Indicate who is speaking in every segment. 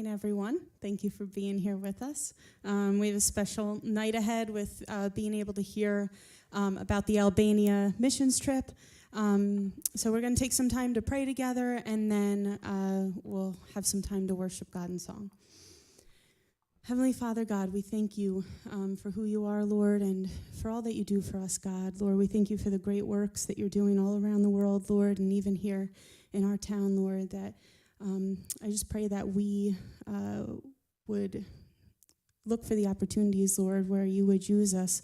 Speaker 1: everyone. Thank you for being here with us. We have a special night ahead with being able to hear about the Albania missions trip. So we're going to take some time to pray together, and then we'll have some time to worship God in song. Heavenly Father, God, we thank you for who you are, Lord, and for all that you do for us, God. Lord, we thank you for the great works that you're doing all around the world, Lord, and even here in our town, Lord, that I just pray that we would look for the opportunities, Lord, where you would use us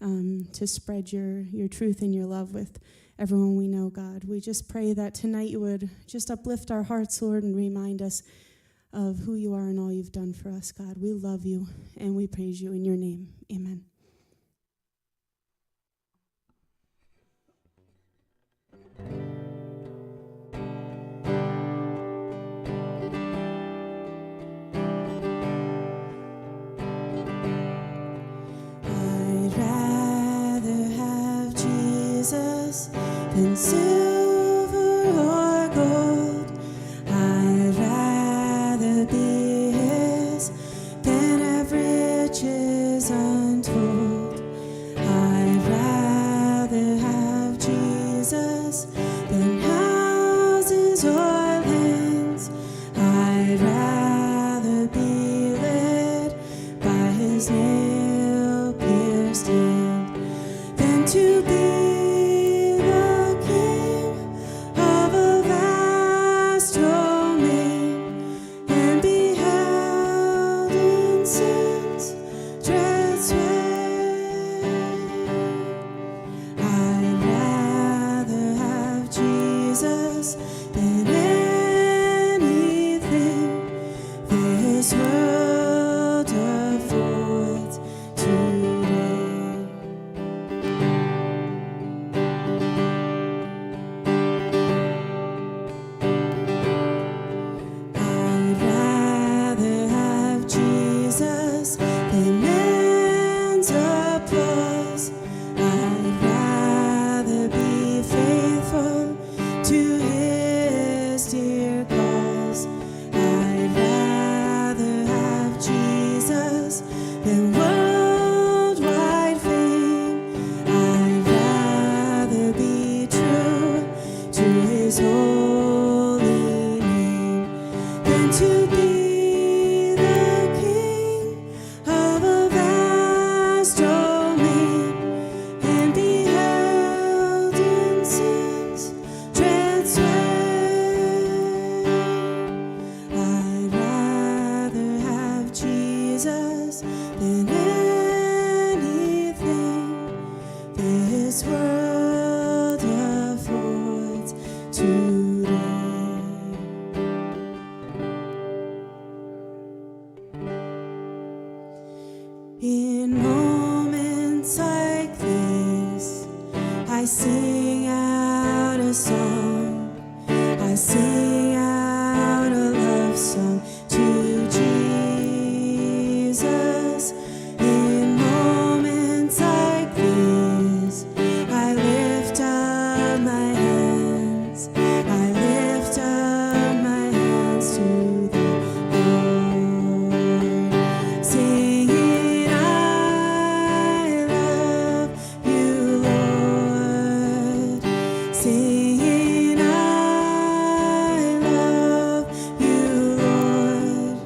Speaker 1: to spread your truth and your love with everyone we know, God. We just pray that tonight you would just uplift our hearts, Lord, and remind us of who you are and all you've done for us, God. We love you, and we praise you in your name. Amen. I'd rather have Jesus than silver or gold. I'd rather be his than have riches untold. I'd rather have Jesus than houses or lands. I'd rather be led by his nail-pierced hand than to be the king of a vast domain and be held in sin's dread sway. I'd rather have Jesus than anything this world affords today. I'd rather have Jesus than man's applause. I'd rather be faithful to his dear cause. I'd rather have Jesus than worldwide fame. I'd rather be true to his holy name than to be the king of a vast domain and be held in sin's dread sway. I'd rather have Jesus than anything this world affords today. In moments like this, I sing out a song. I sing out a love song to Jesus. In moments like this, I lift up my hands. I lift up my hands to the Lord, singing, I love you, Lord. Singing, I love you, Lord.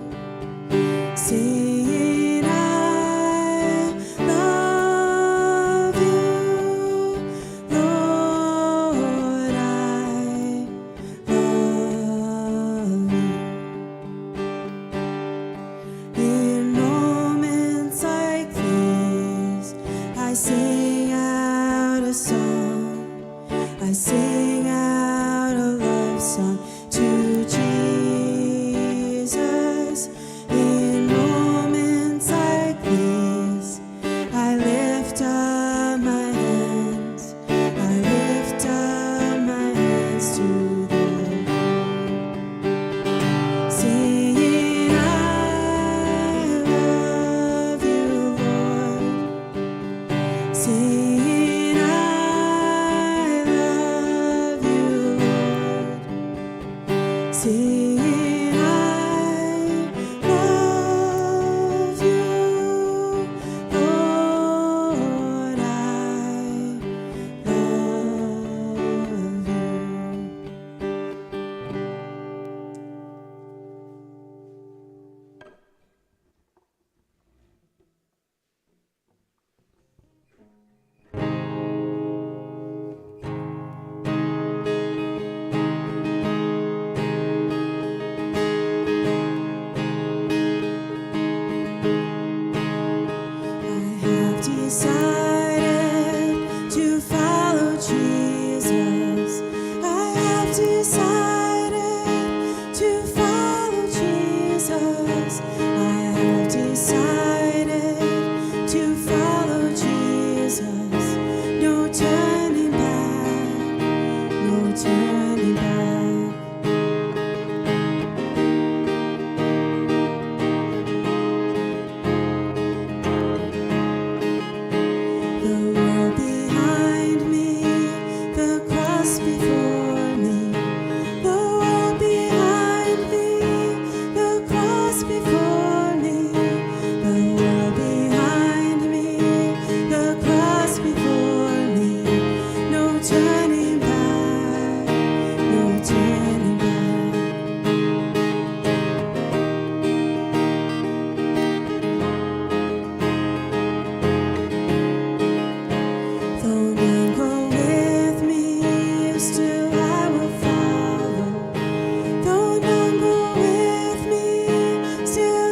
Speaker 1: Singing, I love you, Lord. I love you. In moments like this, I sing out a song. I sing out a love song to Jesus. In moments like this, I lift up my hands. I lift up my hands to the Lord, singing, I love you, Lord. Singing, I love
Speaker 2: Still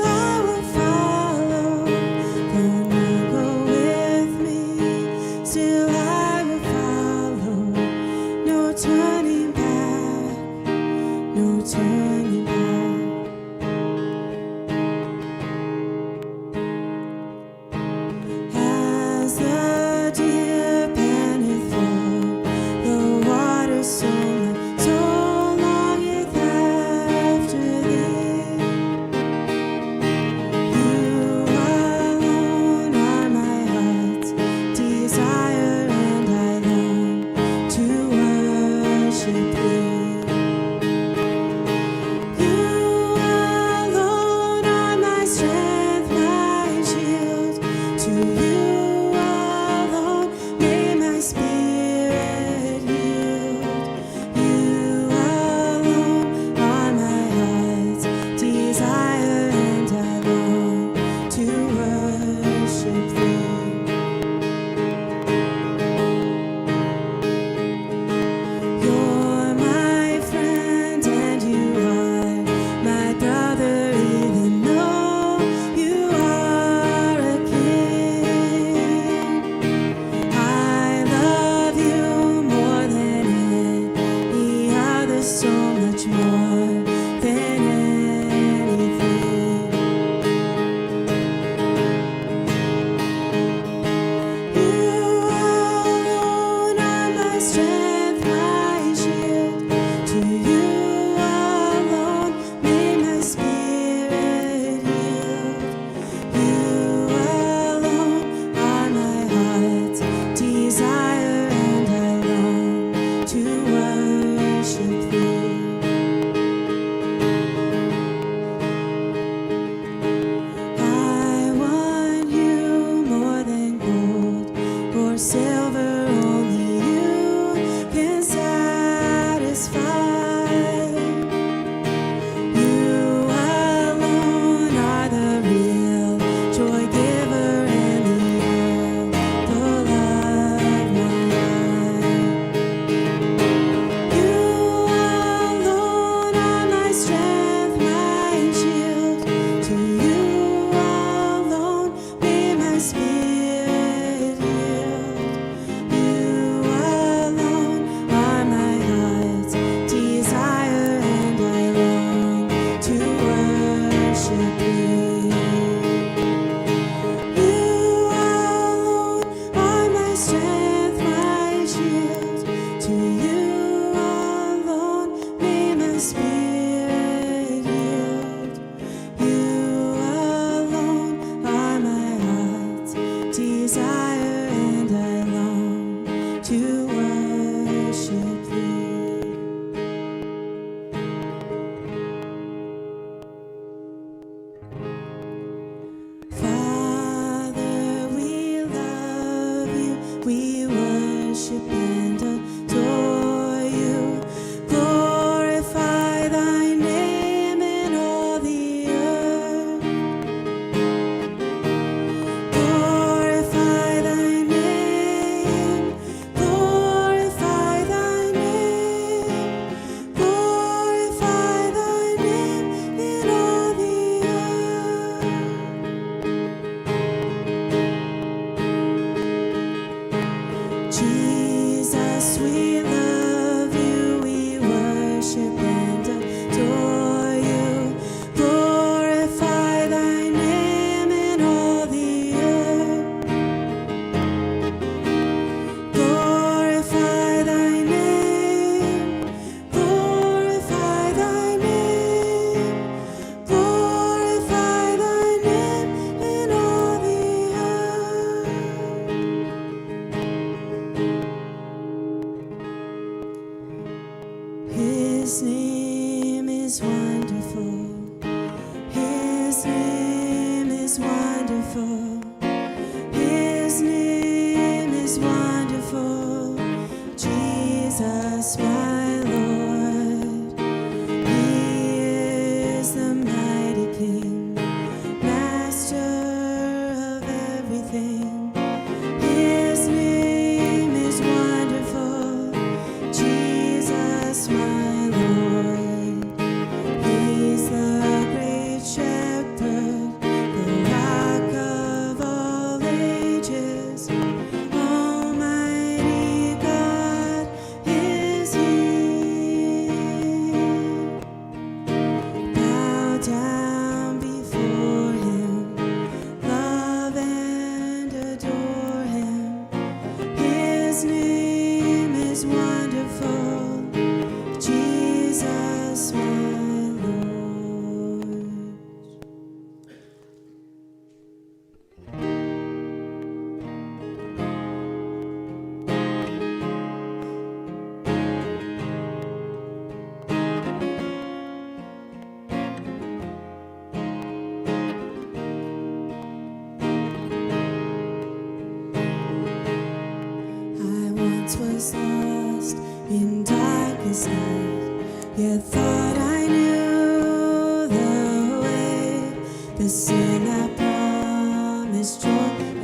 Speaker 2: Was lost in darkest night, yet thought I knew the way. The sin that promised joy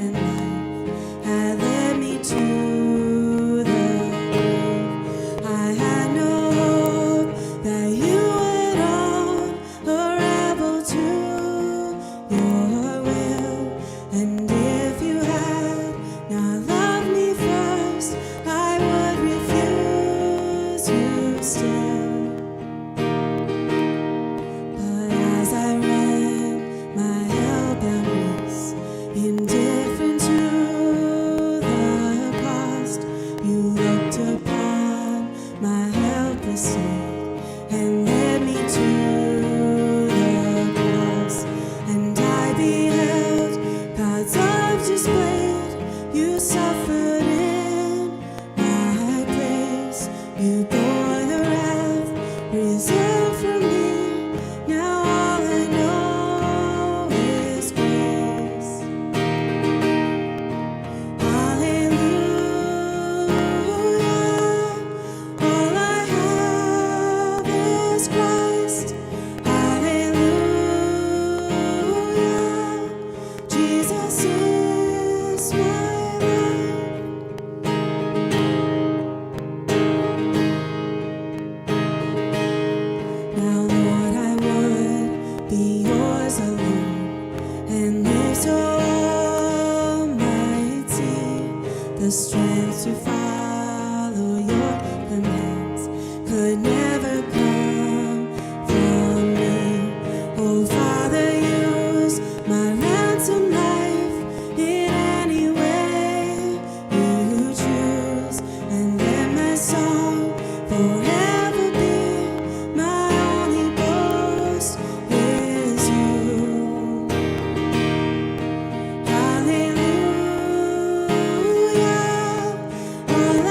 Speaker 2: and life had led me to the grave. I had no hope that you would unravel to your will, and if you had not loved me first, I would refuse to stand. But as I ran my hell-bound race, indifferent to the cost, you looked upon my helpless state and led me to the cross. And I beheld God's love displayed. You suffered in my place. You bore the wrath reserved for me. Now all I know is grace. Hallelujah. All I have is Christ. Hallelujah. Jesus is my life. Now, Lord, I would be yours alone and live so all might see the strength to follow your commands could never come from me. Oh, Father, use my ransom life in any way you choose, and let my song forever be my only boast is you. Hallelujah. All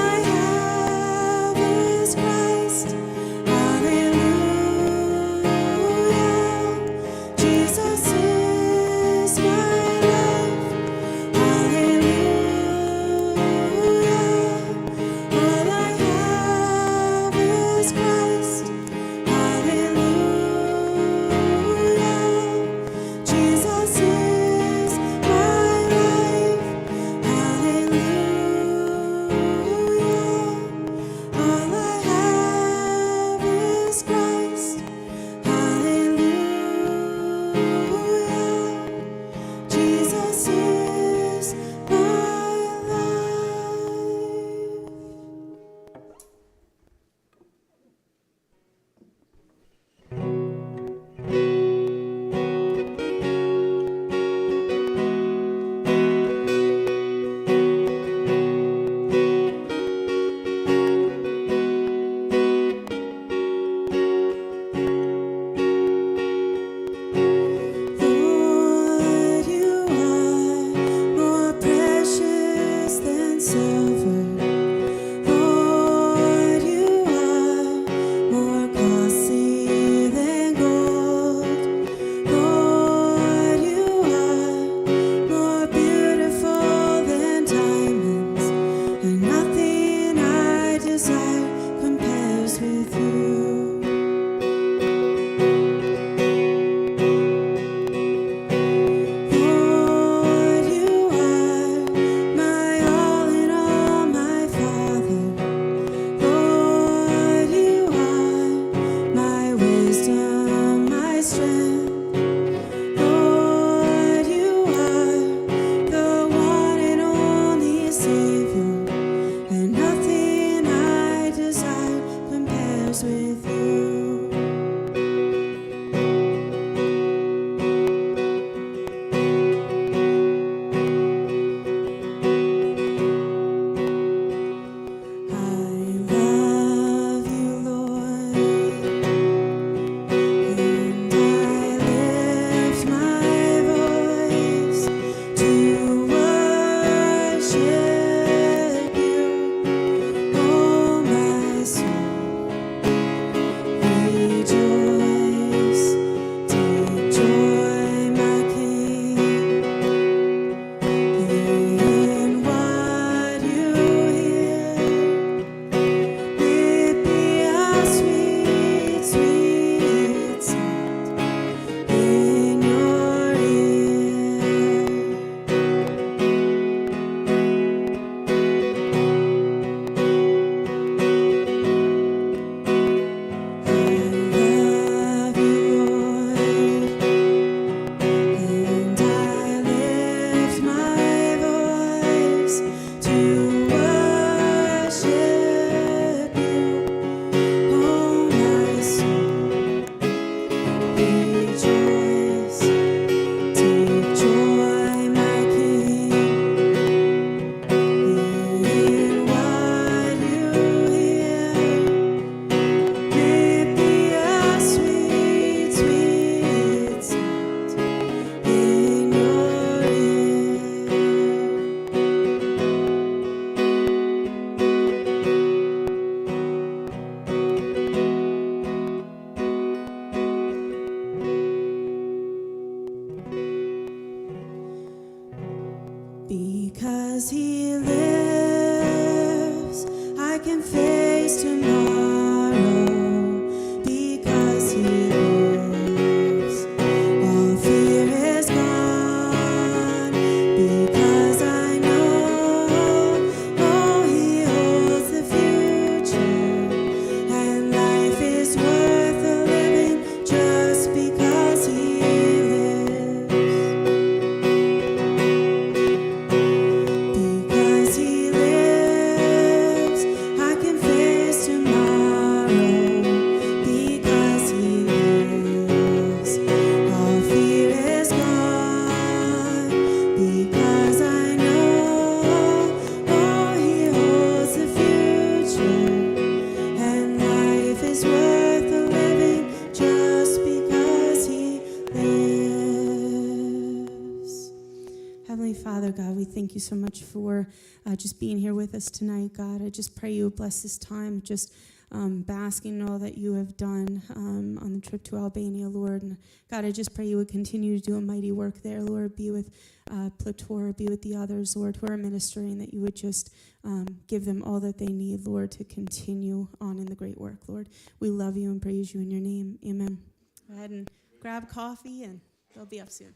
Speaker 2: Because he lives, I can face tomorrow. Because he lives, all fear is gone. Because I know, oh, he holds the future. And life is worth a living just because he lives. Because he lives, I can face tomorrow. Because he lives, all fear is gone. Because I know, oh, he holds the future. And life is worth a living just because he lives. Heavenly Father, God, we thank you so much for just being here with us tonight, God. I just pray you would bless this time, just basking in all that you have done on the trip to Albania, Lord. And God, I just pray you would continue to do a mighty work there, Lord. Be with Plator, be with the others, Lord, who are ministering, that you would just give them all that they need, Lord, to continue on in the great work, Lord. We love you and praise you in your name. Amen. Go ahead and grab coffee, and they'll be up soon.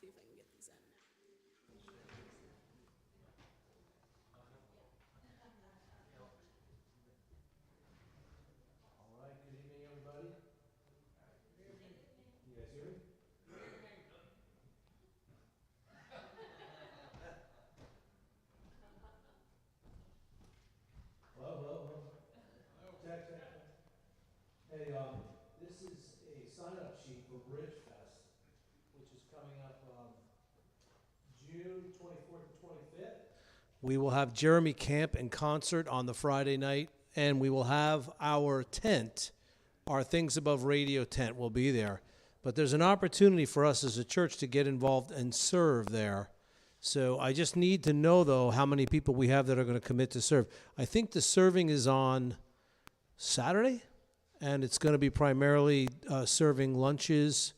Speaker 2: See if I can get these out.
Speaker 3: All right, good evening, everybody. You guys hear me? Hello, hello, hello. Check, check, check. Hey, this is a sign-up sheet for Bridge Fest, which is coming up June 24th and 25th. We will have Jeremy Camp in concert on the Friday night, and we will have our tent, our Things Above Radio tent will be there. But there's an opportunity for us as a church to get involved and serve there. So I just need to know, though, how many people we have that are going to commit to serve. I think the serving is on Saturday, and it's going to be primarily serving lunches,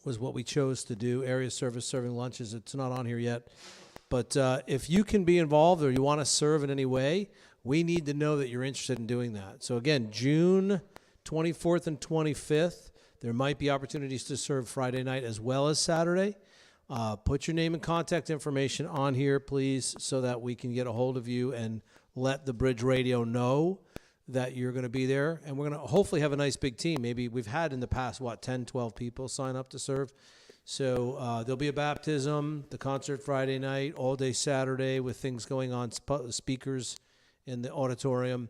Speaker 3: was what we chose to do, area service serving lunches. It's not on here yet. But if you can be involved or you want to serve in any way, we need to know that you're interested in doing that. So again, June 24th and 25th, there might be opportunities to serve Friday night as well as Saturday. Put your name and contact information on here, please, so that we can get a hold of you and let the Bridge Radio know that you're going to be there. And we're going to hopefully have a nice big team. Maybe we've had in the past, 10, 12 people sign up to serve. So there'll be a baptism, the concert Friday night, all day Saturday with things going on, speakers in the auditorium.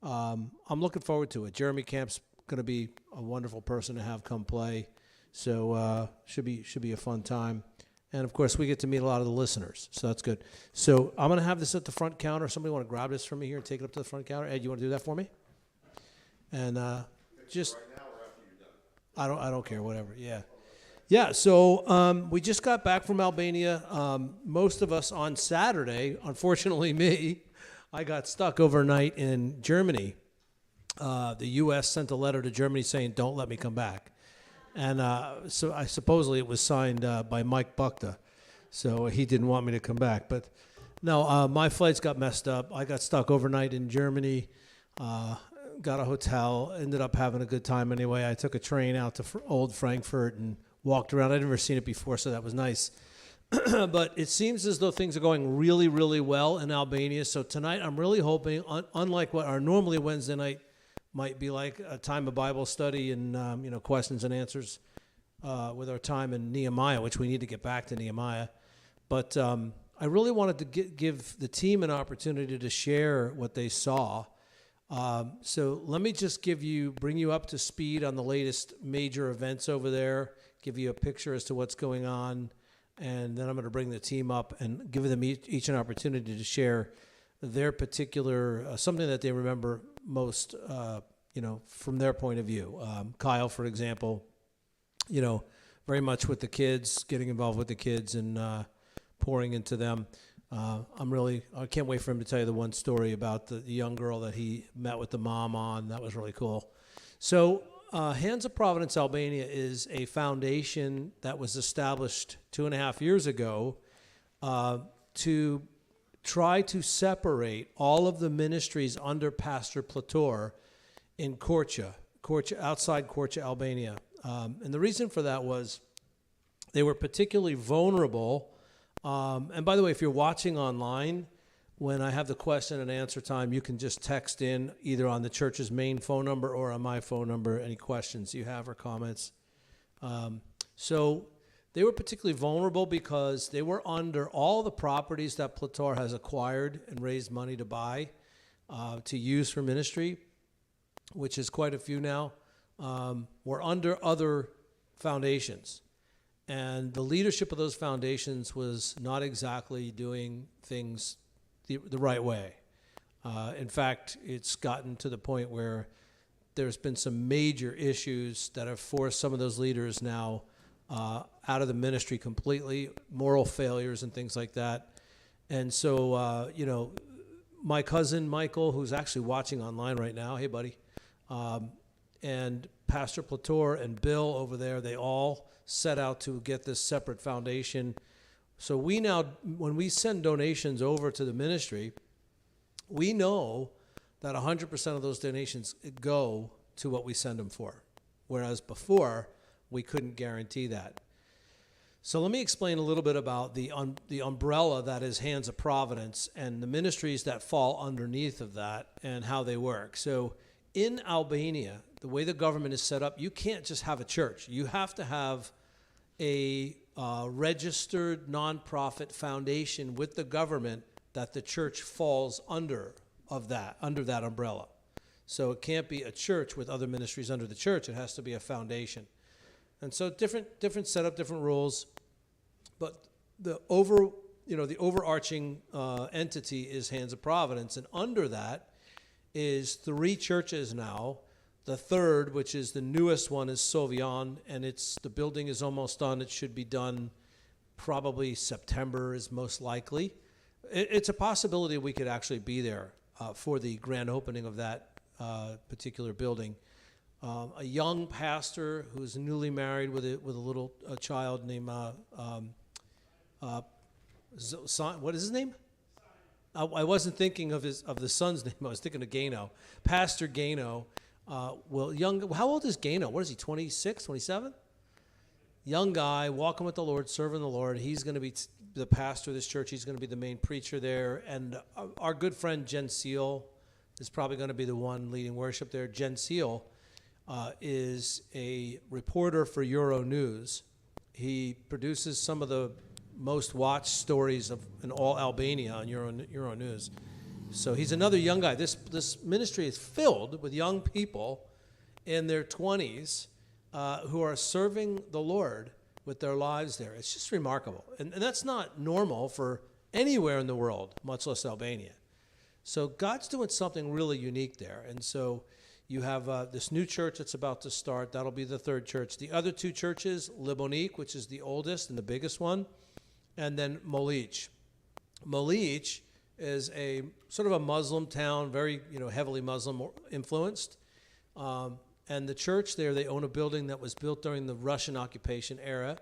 Speaker 3: I'm looking forward to it. Jeremy Camp's going to be a wonderful person to have come play. So should be a fun time. And, of course, we get to meet a lot of the listeners, so that's good. So I'm going to have this at the front counter. Somebody want to grab this from me here and take it up to the front counter? Ed, you want to do that for me? And just right now or after you're done? I don't care, whatever, yeah. Yeah, so we just got back from Albania. Most of us on Saturday, unfortunately me, I got stuck overnight in Germany. The U.S. sent a letter to Germany saying, don't let me come back. And so supposedly it was signed by Mike Buckta, so he didn't want me to come back. But no, my flights got messed up. I got stuck overnight in Germany, got a hotel, ended up having a good time anyway. I took a train out to Old Frankfurt and walked around. I'd never seen it before, so that was nice. But it seems as though things are going really, really well in Albania. So tonight I'm really hoping, unlike what our normally Wednesday night might be like, a time of Bible study and questions and answers with our time in Nehemiah, which we need to get back to Nehemiah. But I really wanted to give the team an opportunity to share what they saw. So let me just bring you up to speed on the latest major events over there, give you a picture as to what's going on, and then I'm going to bring the team up and give them each an opportunity to share their particular, something that they remember most, from their point of view. Kyle, for example, very much with the kids, getting involved with the kids and pouring into them. I can't wait for him to tell you the one story about the young girl that he met with the mom on. That was really cool. So Hands of Providence Albania is a foundation that was established 2.5 years ago to try to separate all of the ministries under Pastor Plator in Korça, outside Korça, Albania. And the reason for that was they were particularly vulnerable. And by the way, if you're watching online, when I have the question and answer time, you can just text in either on the church's main phone number or on my phone number any questions you have or comments. So they were particularly vulnerable because they were under all the properties that Plator has acquired and raised money to buy to use for ministry, which is quite a few now, were under other foundations. And the leadership of those foundations was not exactly doing things the right way. In fact, it's gotten to the point where there's been some major issues that have forced some of those leaders now out of the ministry completely, moral failures and things like that. And so, my cousin Michael, who's actually watching online right now, hey buddy, and Pastor Plator and Bill over there, they all set out to get this separate foundation. So we now, when we send donations over to the ministry, we know that 100% of those donations go to what we send them for, whereas before we couldn't guarantee that. So let me explain a little bit about the umbrella that is Hands of Providence and the ministries that fall underneath of that and how they work. So in Albania, the way the government is set up, you can't just have a church. You have to have a registered nonprofit foundation with the government that the church falls under that umbrella. So it can't be a church with other ministries under the church. It has to be a foundation. And so different setup, different rules, but the overarching entity is Hands of Providence, and under that is 3 churches now. The third, which is the newest one, is Sovian, and the building is almost done. It should be done probably September is most likely. It's a possibility we could actually be there for the grand opening of that particular building. A young pastor who's newly married with a little child named what is his name? I wasn't thinking of the son's name. I was thinking of Gano, Pastor Gano. How old is Gano? What is he, 26, 27? Young guy, walking with the Lord, serving the Lord. He's going to be the pastor of this church. He's going to be the main preacher there. And our good friend Jen Seal is probably going to be the one leading worship there. Jen Seal is a reporter for Euronews. He produces some of the most watched stories in all Albania on Euronews. So he's another young guy. This ministry is filled with young people in their 20s who are serving the Lord with their lives there. It's just remarkable. And that's not normal for anywhere in the world, much less Albania. So God's doing something really unique there. And so you have this new church that's about to start. That'll be the 3rd church. The other 2 churches, Libonique, which is the oldest and the biggest one, and then Molic. Molic is a sort of a Muslim town, very heavily Muslim influenced. And the church there, they own a building that was built during the Russian occupation era.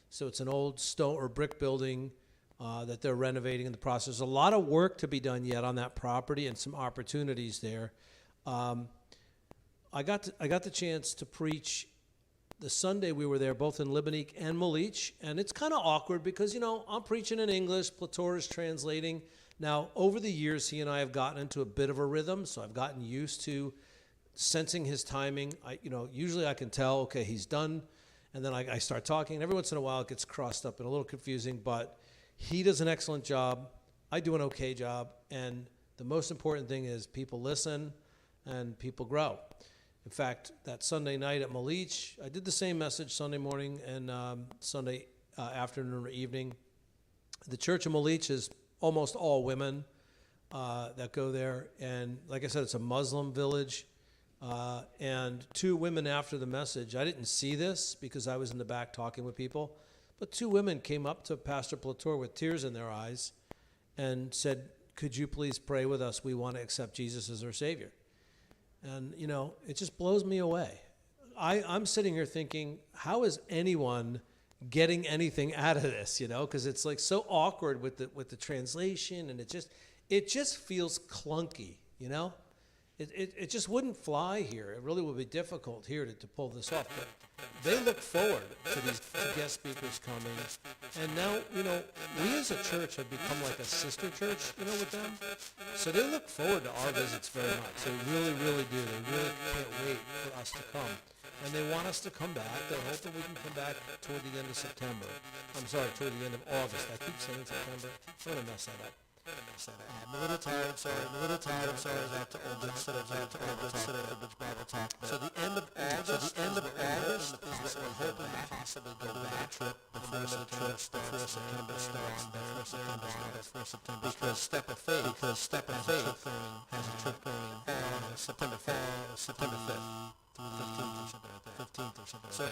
Speaker 3: So it's an old stone or brick building that they're renovating in the process. There's a lot of work to be done yet on that property and some opportunities there. I got the chance to preach the Sunday we were there, both in Libonique and Molic, and it's kind of awkward because, I'm preaching in English, Plator is translating. Now, over the years, he and I have gotten into a bit of a rhythm, so I've gotten used to sensing his timing. Usually I can tell, okay, he's done, and then I start talking, and every once in a while it gets crossed up and a little confusing, but he does an excellent job. I do an okay job, and the most important thing is people listen and people grow. In fact, that Sunday night at Molic, I did the same message Sunday morning and Sunday afternoon or evening. The church of Molic is almost all women that go there. And like I said, it's a Muslim village. And two women after the message, I didn't see this because I was in the back talking with people, but two women came up to Pastor Plator with tears in their eyes and said, could you please pray with us? We want to accept Jesus as our Savior. And, you know, it just blows me away. I'm sitting here thinking, how is anyone getting anything out of this, you know? Because it's like so awkward with the translation, and it just feels clunky, you know? It just wouldn't fly here. It really would be difficult here to pull this off. But they look forward to these guest speakers coming. And now, you know, we as a church have become like a sister church, you know, with them. So they look forward to our visits very much. They really, really do. They really can't wait for us to come. And they want us to come back. They're hoping we can come back toward the end of September. I'm sorry, toward the end of August. I keep saying September. I'm going to mess that up.
Speaker 4: I'm a little tired, sorry. Back to old instead of Bible talk. So the end of August is what we're hoping to possibly go back trip before September starts. Before September. Because Step of Faith has a trip going on September 5th. 15th or something.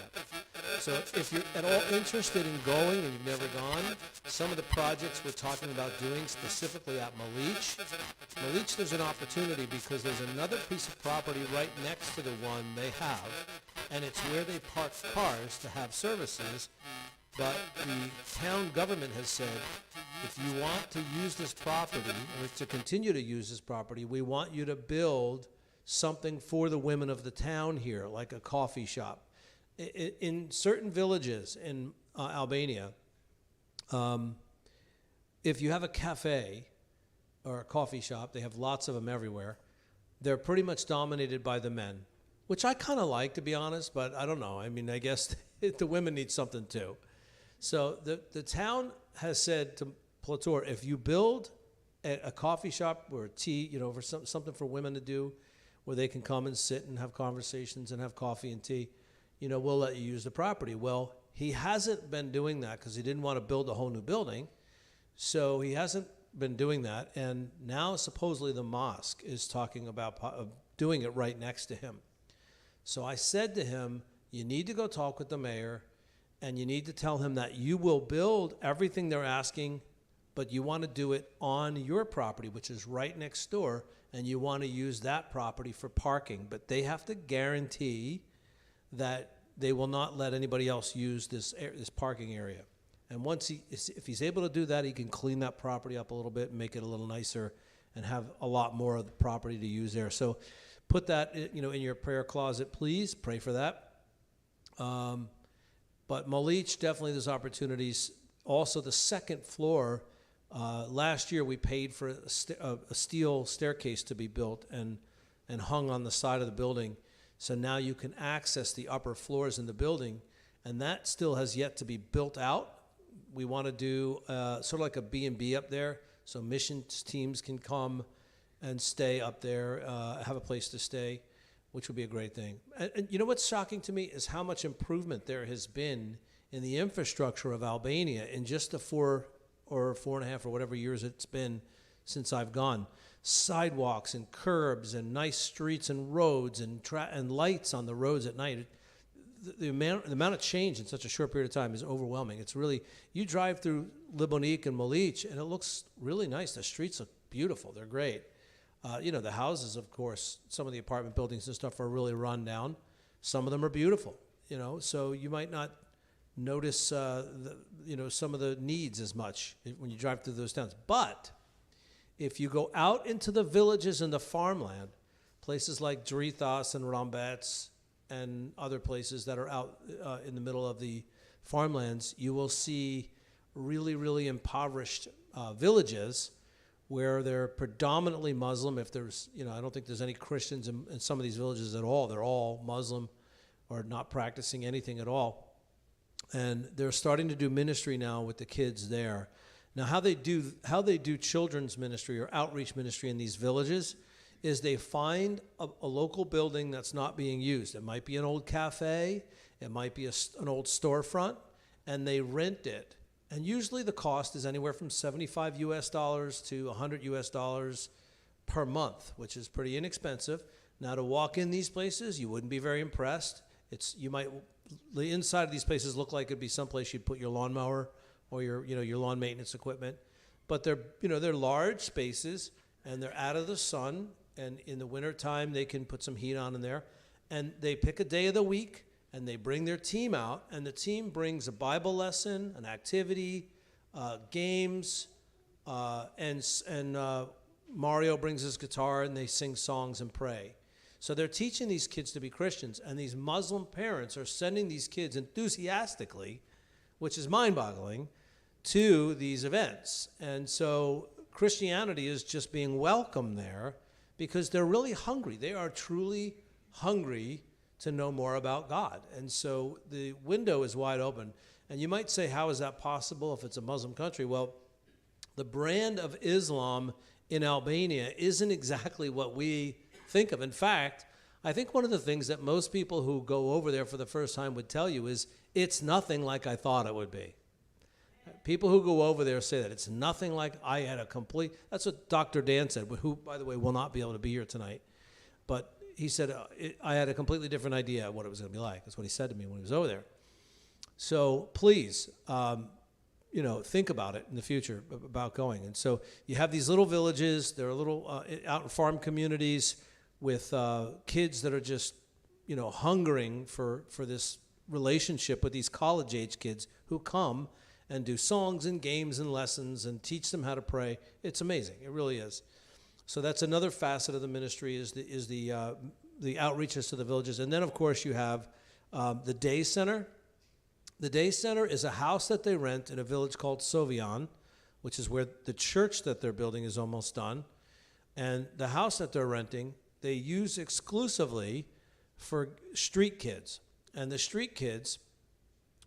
Speaker 3: So if you're at all interested in going and you've never gone, some of the projects we're talking about doing specifically at Malich, there's an opportunity because there's another piece of property right next to the one they have, and it's where they park cars to have services. But the town government has said, if you want to use this property, or to continue to use this property, we want you to build something for the women of the town here, like a coffee shop. In certain villages in Albania, if you have a cafe or a coffee shop, they have lots of them everywhere, they're pretty much dominated by the men, which I kind of like, to be honest, but I don't know. I mean, I guess the women need something too. So the town has said to Plator, if you build a coffee shop or a tea, you know, for something for women to do, where they can come and sit and have conversations and have coffee and tea, you know, we'll let you use the property. Well, he hasn't been doing that because he didn't want to build a whole new building. So he hasn't been doing that. And now supposedly the mosque is talking about doing it right next to him. So I said to him, you need to go talk with the mayor, and you need to tell him that you will build everything they're asking, but you want to do it on your property, which is right next door, and you want to use that property for parking. But they have to guarantee that they will not let anybody else use this parking area. And if he's able to do that, he can clean that property up a little bit and make it a little nicer and have a lot more of the property to use there. So put that, you know, in your prayer closet, please. Pray for that. But Malich, definitely there's opportunities. Also, the second floor, last year we paid for a steel staircase to be built and hung on the side of the building. So now you can access the upper floors in the building, and that still has yet to be built out. We want to do sort of like a B&B up there, so missions teams can come and stay up there, have a place to stay, which would be a great thing. And you know what's shocking to me is how much improvement there has been in the infrastructure of Albania in just the 4 or 4.5 or whatever years it's been since I've gone. Sidewalks and curbs and nice streets and roads and lights on the roads at night. The amount of change in such a short period of time is overwhelming. It's really, you drive through Libonik and Malich, and it looks really nice. The streets look beautiful. They're great. You know, the houses, of course, some of the apartment buildings and stuff are really run down. Some of them are beautiful, you know, so you might not notice, some of the needs as much when you drive through those towns. But if you go out into the villages and the farmland, places like Drithas and Rambets and other places that are out in the middle of the farmlands, you will see really, really impoverished villages where they're predominantly Muslim. If there's, you know, I don't think there's any Christians in some of these villages at all. They're all Muslim or not practicing anything at all. And they're starting to do ministry now with the kids there. Now, how they do children's ministry or outreach ministry in these villages is they find a local building that's not being used. It might be an old cafe, it might be an old storefront, and they rent it. And usually the cost is anywhere from $75 to $100 per month, which is pretty inexpensive. Now, to walk in these places, you wouldn't be very impressed. The inside of these places look like it'd be someplace you'd put your lawnmower or your lawn maintenance equipment. But they're large spaces, and they're out of the sun, and in the wintertime they can put some heat on in there. And they pick a day of the week, and they bring their team out, and the team brings a Bible lesson, an activity, games, and Mario brings his guitar, and they sing songs and pray. So they're teaching these kids to be Christians, and these Muslim parents are sending these kids enthusiastically, which is mind-boggling, to these events. And so Christianity is just being welcomed there because they're really hungry. They are truly hungry to know more about God. And so the window is wide open. And you might say, how is that possible if it's a Muslim country? Well, the brand of Islam in Albania isn't exactly what we think of. In fact, I think one of the things that most people who go over there for the first time would tell you is it's nothing like I thought it would be. People who go over there say that it's nothing like I had a complete. That's what Dr. Dan said, who, by the way, will not be able to be here tonight. But he said I had a completely different idea of what it was going to be like. That's what he said to me when he was over there. So please, think about it in the future about going. And so you have these little villages. They're little out in farm communities with kids that are just, hungering for this relationship with these college-age kids who come and do songs and games and lessons and teach them how to pray. It's amazing. It really is. So that's another facet of the ministry is the outreaches to the villages. And then, of course, you have the day center. The day center is a house that they rent in a village called Sovian, which is where the church that they're building is almost done. And the house that they're renting, they use exclusively for street kids. And the street kids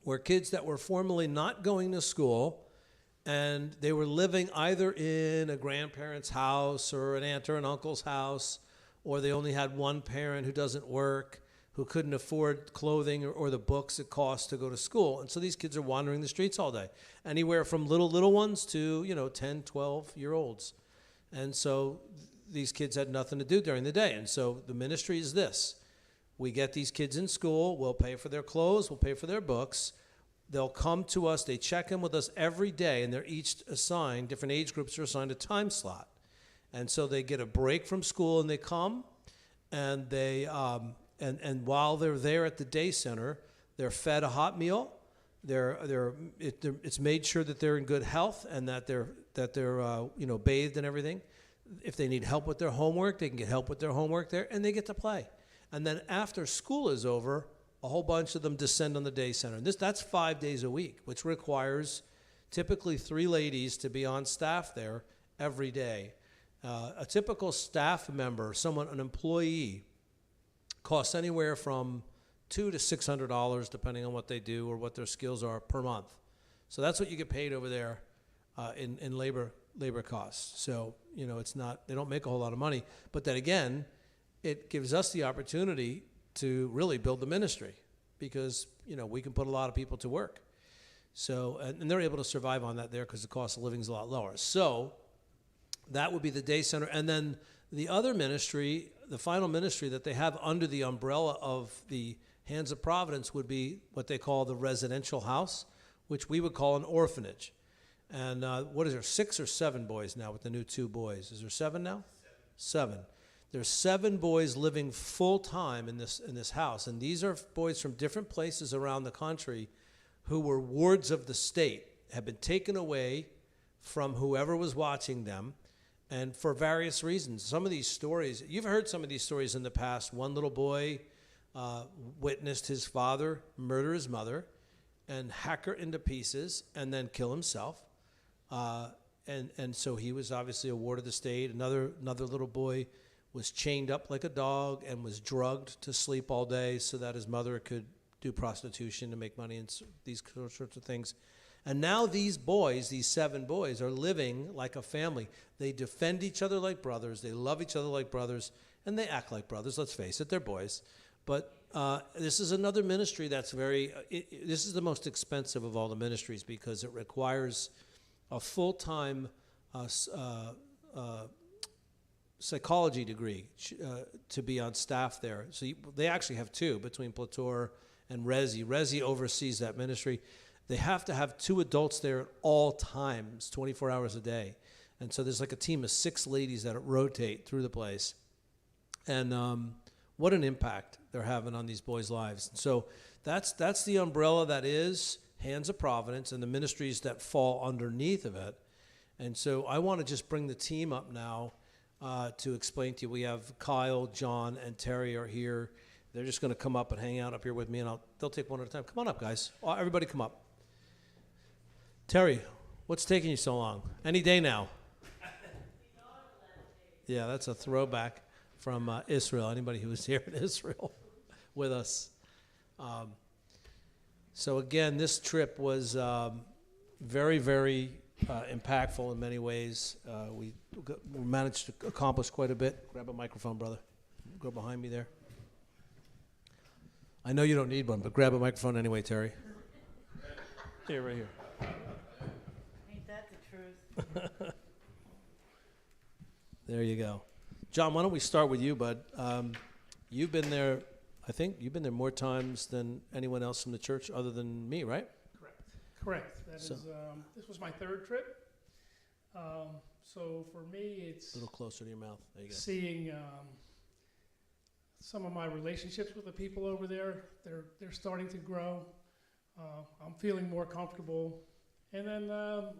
Speaker 3: were kids that were formerly not going to school, and they were living either in a grandparent's house or an aunt or an uncle's house, or they only had one parent who doesn't work, who couldn't afford clothing or the books it costs to go to school. And so these kids are wandering the streets all day, anywhere from little ones to, 10, 12-year-olds. And so these kids had nothing to do during the day. And so the ministry is this. We get these kids in school. We'll pay for their clothes. We'll pay for their books. They'll come to us. They check in with us every day, and they're each assigned, different age groups are assigned a time slot. And so they get a break from school, and they come, and they and while they're there at the day center, they're fed a hot meal. It's made sure that they're in good health and that they're bathed and everything. If they need help with their homework, they can get help with their homework there, and they get to play. And then after school is over, a whole bunch of them descend on the day center. And that's 5 days a week, which requires typically 3 ladies to be on staff there every day. A typical staff member, an employee, costs anywhere from $200 to $600, depending on what they do or what their skills are per month. So that's what you get paid over there in labor costs. So it's not, they don't make a whole lot of money, but then again, it gives us the opportunity to really build the ministry because we can put a lot of people to work. So and they're able to survive on that there because the cost of living is a lot lower. So that would be the day center, and then the other ministry, the final ministry that they have under the umbrella of the Hands of Providence would be what they call the residential house, which we would call an orphanage. And what is there, 6 or 7 boys now with the new 2 boys? Is there 7 now? 7. There's 7 boys living full-time in this house. And these are boys from different places around the country who were wards of the state, have been taken away from whoever was watching them, and for various reasons. Some of these stories, you've heard some of these stories in the past. One little boy witnessed his father murder his mother and hack her into pieces and then kill himself. And so he was obviously a ward of the state. Another little boy was chained up like a dog and was drugged to sleep all day so that his mother could do prostitution to make money and these sorts of things. And now these boys, these 7 boys, are living like a family. They defend each other like brothers. They love each other like brothers. And they act like brothers. Let's face it, they're boys. But this is another ministry that's this is the most expensive of all the ministries because it requires a full-time psychology degree to be on staff there. So they actually have two between Plator and Resi. Resi oversees that ministry. They have to have 2 adults there at all times, 24 hours a day. And so there's like a team of 6 ladies that rotate through the place. And what an impact they're having on these boys' lives. And so that's the umbrella that is Hands of Providence and the ministries that fall underneath of it. And so I want to just bring the team up now to explain to you. We have Kyle, John, and Terry are here. They're just going to come up and hang out up here with me, and they'll take one at a time. Come on up, guys. Everybody come up. Terry, what's taking you so long? Any day now. Yeah, that's a throwback from Israel. Anybody who was here in Israel with us. So again, this trip was very, very impactful in many ways. We managed to accomplish quite a bit. Grab a microphone, brother. Go behind me there. I know you don't need one, but grab a microphone anyway, Terry. Here, right here.
Speaker 5: Ain't that the truth?
Speaker 3: There you go. John, why don't we start with you, bud? You've been there, I think you've been there more times than anyone else from the church other than me, right?
Speaker 6: Correct. That
Speaker 3: So-
Speaker 6: is, this was my 3rd trip. So for me, it's
Speaker 3: A little closer to your mouth. There you go.
Speaker 6: seeing some of my relationships with the people over there. They're starting to grow. I'm feeling more comfortable. And then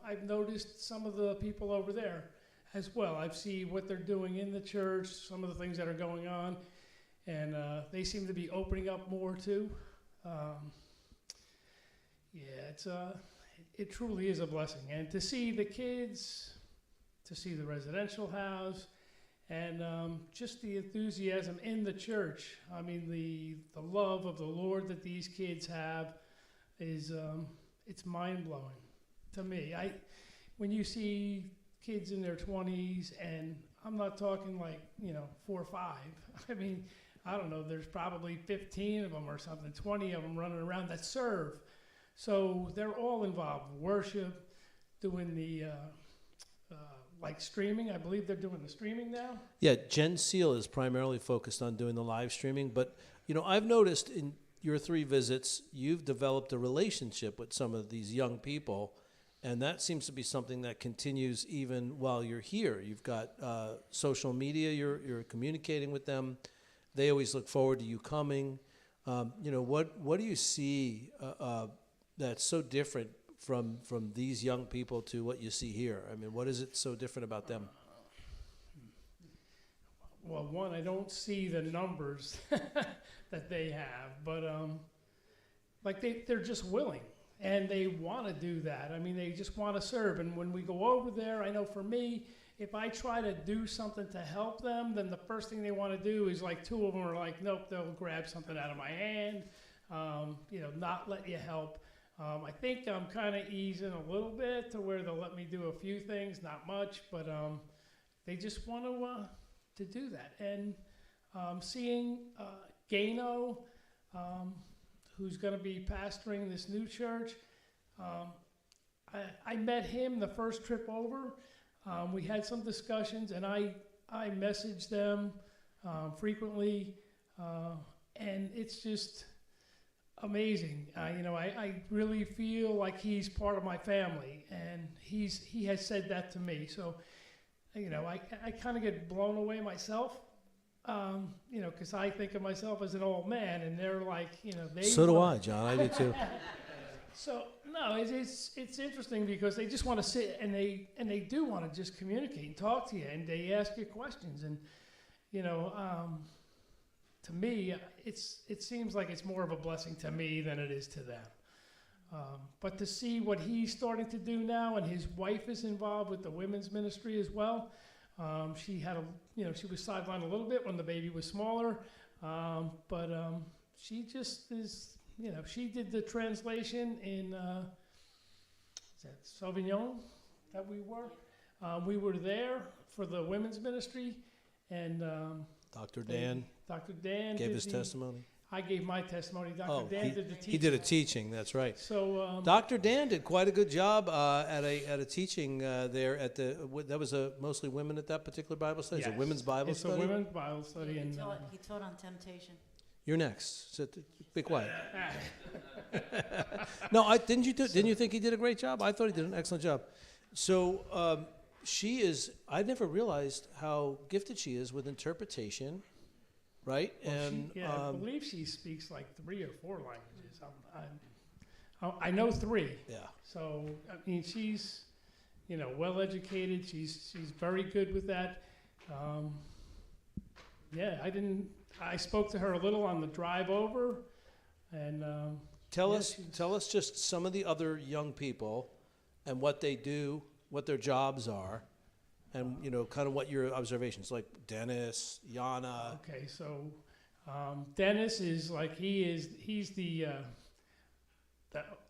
Speaker 6: I've noticed some of the people over there as well. I've seen what they're doing in the church, some of the things that are going on, and they seem to be opening up more too. Yeah, it truly is a blessing. And to see the kids, to see the residential house, and just the enthusiasm in the church. I mean, the love of the Lord that these kids have is it's mind-blowing to me. When you see kids in their 20s, and I'm not talking like, 4 or 5. I mean, I don't know, there's probably 15 of them or something, 20 of them running around that serve. So they're all involved. Worship, doing the, like streaming. I believe they're doing the streaming now.
Speaker 3: Yeah, Jen Seal is primarily focused on doing the live streaming, but I've noticed in your 3 visits, you've developed a relationship with some of these young people, and that seems to be something that continues even while you're here. You've got social media, you're communicating with them. They always look forward to you coming. What do you see that's so different from these young people to what you see here? I mean, what is it so different about them?
Speaker 6: Well, one, I don't see the numbers that they have, but they're just willing, and they want to do that. I mean, they just want to serve. And when we go over there, I know for me, if I try to do something to help them, then the first thing they want to do is like 2 of them are like, nope, they'll grab something out of my hand, not let you help. I think I'm kind of easing a little bit to where they'll let me do a few things, not much, but they just want to do that. And seeing Gano, who's going to be pastoring this new church, I met him the first trip over. We had some discussions, and I messaged them frequently, and it's just amazing. I really feel like he's part of my family, and he has said that to me. So, I kind of get blown away myself, because I think of myself as an old man, and they're like, they.
Speaker 3: So do I, John. I do too.
Speaker 6: So no, it's interesting because they just want to sit, and they do want to just communicate and talk to you, and they ask you questions, and to me, it seems like it's more of a blessing to me than it is to them. But to see what he's starting to do now, and his wife is involved with the women's ministry as well. She had she was sidelined a little bit when the baby was smaller, but she just is. She did the translation in is that Sauvignon that we were. We were there for the women's ministry, and
Speaker 3: Dr. Dan
Speaker 6: Dr. Dan
Speaker 3: gave
Speaker 6: did
Speaker 3: his testimony.
Speaker 6: I gave my testimony. Dr.
Speaker 3: Oh,
Speaker 6: Dan did the teaching.
Speaker 3: he did a teaching, that's right.
Speaker 6: So,
Speaker 3: Dr. Dan did quite a good job at a teaching there at that was mostly women at that particular Bible study. It's a
Speaker 6: yes,
Speaker 3: women's Bible
Speaker 6: it's
Speaker 3: study.
Speaker 6: a women's Bible study. And,
Speaker 5: He taught on temptation.
Speaker 3: You're next. Be quiet. No, didn't you think he did a great job? I thought he did an excellent job. So she is. I never realized how gifted she is with interpretation, right?
Speaker 6: well,
Speaker 3: And
Speaker 6: I believe she speaks like 3 or 4 languages. I know 3.
Speaker 3: yeah,
Speaker 6: So I mean, she's, well educated. She's very good with that. I spoke to her a little on the drive over, and
Speaker 3: tell
Speaker 6: Yeah,
Speaker 3: us just some of the other young people and what they do, what their jobs are, and kind of what your observations like Dennis, Yana.
Speaker 6: okay. So Dennis is like he's the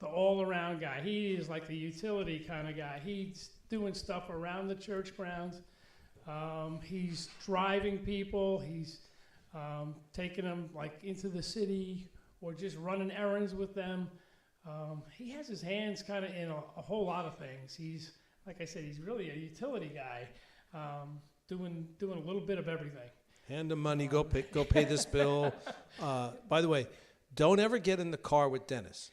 Speaker 6: all around guy. He is like the utility kind of guy. He's doing stuff around the church grounds. He's driving people. He's taking them like into the city or just running errands with them. He has his hands kind of in a whole lot of things. He's, like I said, he's really a utility guy, doing a little bit of everything.
Speaker 3: Hand him money. Go pay this bill. By the way, don't ever get in the car with Dennis.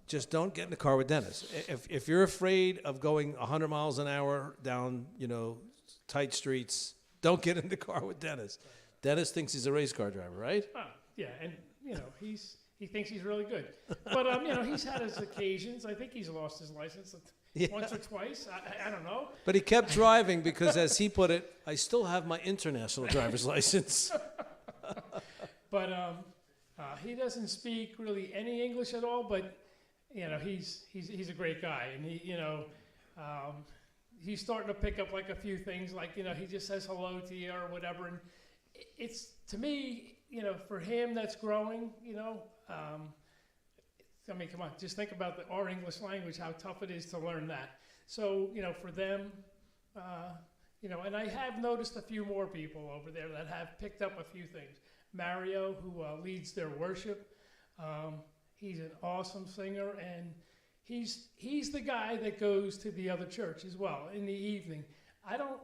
Speaker 3: Just don't get in the car with Dennis. If you're afraid of going 100 miles an hour down, tight streets, don't get in the car with Dennis. Dennis thinks he's a race car driver, right?
Speaker 6: Yeah, and he thinks he's really good. But he's had his occasions. I think he's lost his license once or twice. I don't know.
Speaker 3: But he kept driving because, as he put it, I still have my international driver's license.
Speaker 6: But he doesn't speak really any English at all. But he's a great guy, and he's starting to pick up like a few things. Like he just says hello to you or whatever. And it's, to me, for him that's growing. I mean, come on, just think about our English language, how tough it is to learn that. So, for them, and I have noticed a few more people over there that have picked up a few things. Mario, who leads their worship, he's an awesome singer, and he's the guy that goes to the other church as well in the evening. I don't,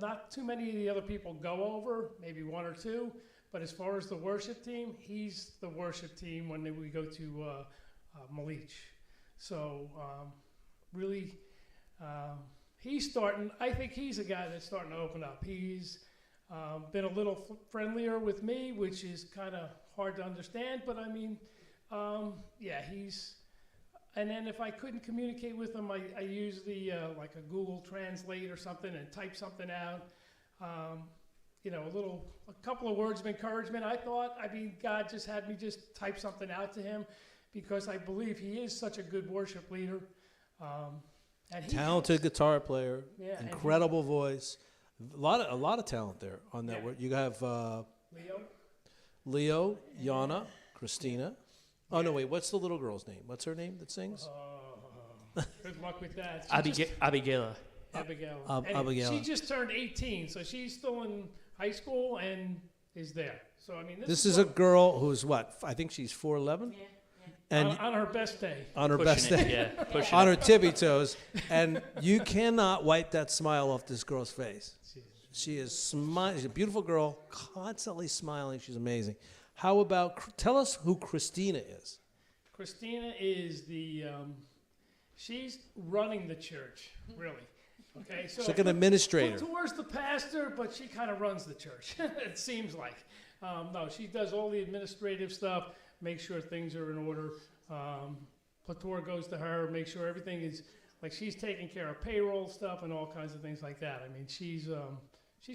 Speaker 6: not too many of the other people go over, maybe 1 or 2, but as far as the worship team, he's the worship team when we go to Malich. So really, he's starting, I think he's a guy that's starting to open up. He's been a little friendlier with me, which is kind of hard to understand, but I mean, and then if I couldn't communicate with him, I use the like a Google Translate or something and type something out. A couple of words of encouragement. God just had me just type something out to him because I believe he is such a good worship leader. And
Speaker 3: Talented guitar player,
Speaker 6: Yeah, and
Speaker 3: incredible voice, a lot of talent there on that
Speaker 6: Yeah.
Speaker 3: word. You have
Speaker 6: Leo.
Speaker 3: Yana, Christina. Oh no, wait. What's the little girl's name? What's her name that sings?
Speaker 6: Good luck with that.
Speaker 7: Abigail.
Speaker 6: Abigail.
Speaker 3: Abigail.
Speaker 6: She just turned 18, so she's still in high school and is there. So I mean,
Speaker 3: This is a girl who's what? I think she's 4'11",
Speaker 5: Yeah, yeah.
Speaker 3: and
Speaker 6: on her best day.
Speaker 3: on her best
Speaker 7: Pushing it,
Speaker 3: day,
Speaker 7: yeah, pushing
Speaker 3: on
Speaker 7: it.
Speaker 3: her tippy toes, and you cannot wipe that smile off this girl's face. She is smiling. She's a beautiful girl, constantly smiling. She's amazing. How about tell us who Christina is?
Speaker 6: Christina is she's running the church, really. Okay, so
Speaker 3: She's like an administrator.
Speaker 6: towards the pastor, but she kind of runs the church. It seems like. No, she does all the administrative stuff, make sure things are in order. Plator goes to her, make sure everything is like she's taking care of payroll stuff and all kinds of things like that. I mean, she's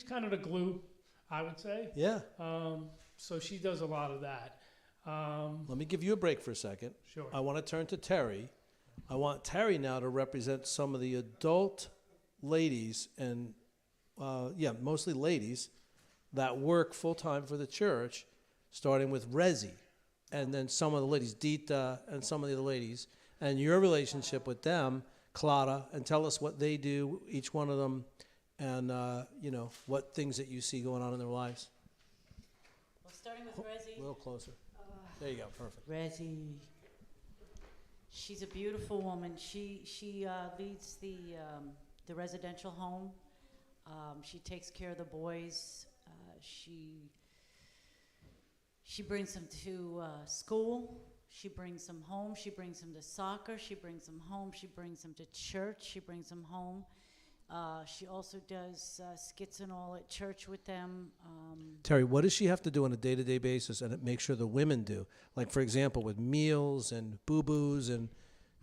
Speaker 6: kind of the glue, I would say.
Speaker 3: Yeah.
Speaker 6: So she does a lot of that.
Speaker 3: Let me give you a break for a second.
Speaker 6: Sure.
Speaker 3: I want to turn to Terry. I want Terry now to represent some of the adult ladies and, mostly ladies that work full-time for the church, starting with Rezi, and then some of the ladies, Dita, and some of the other ladies, and your relationship with them, Clara, and tell us what they do, each one of them, and, what things that you see going on in their lives.
Speaker 5: Well, starting with Resi.
Speaker 3: A little closer. There you go. Perfect.
Speaker 5: Resi. She's a beautiful woman. She leads the residential home. She takes care of the boys. She brings them to school. She brings them home. She brings them to soccer. She brings them home. She brings them to church. She brings them home. She also does skits and all at church with them.
Speaker 3: Terry, what does she have to do on a day-to-day basis and make sure the women do? Like, for example, with meals and boo-boos, and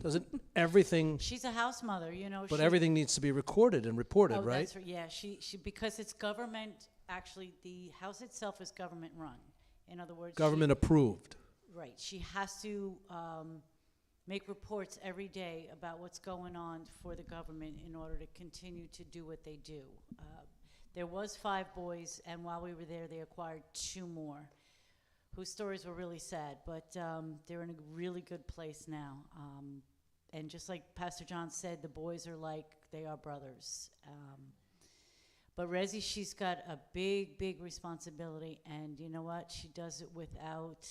Speaker 3: doesn't everything,
Speaker 5: She's a house mother, you know.
Speaker 3: but everything needs to be recorded and reported,
Speaker 5: Oh,
Speaker 3: right?
Speaker 5: that's right. Yeah, she because it's government. Actually, the house itself is government run. In other words,
Speaker 3: Government approved.
Speaker 5: right. She has to make reports every day about what's going on for the government in order to continue to do what they do. There was 5 boys, and while we were there, they acquired 2 more, whose stories were really sad. But they're in a really good place now. And just like Pastor John said, the boys are like they are brothers. But Resi, she's got a big, big responsibility, and you know what? She does it without,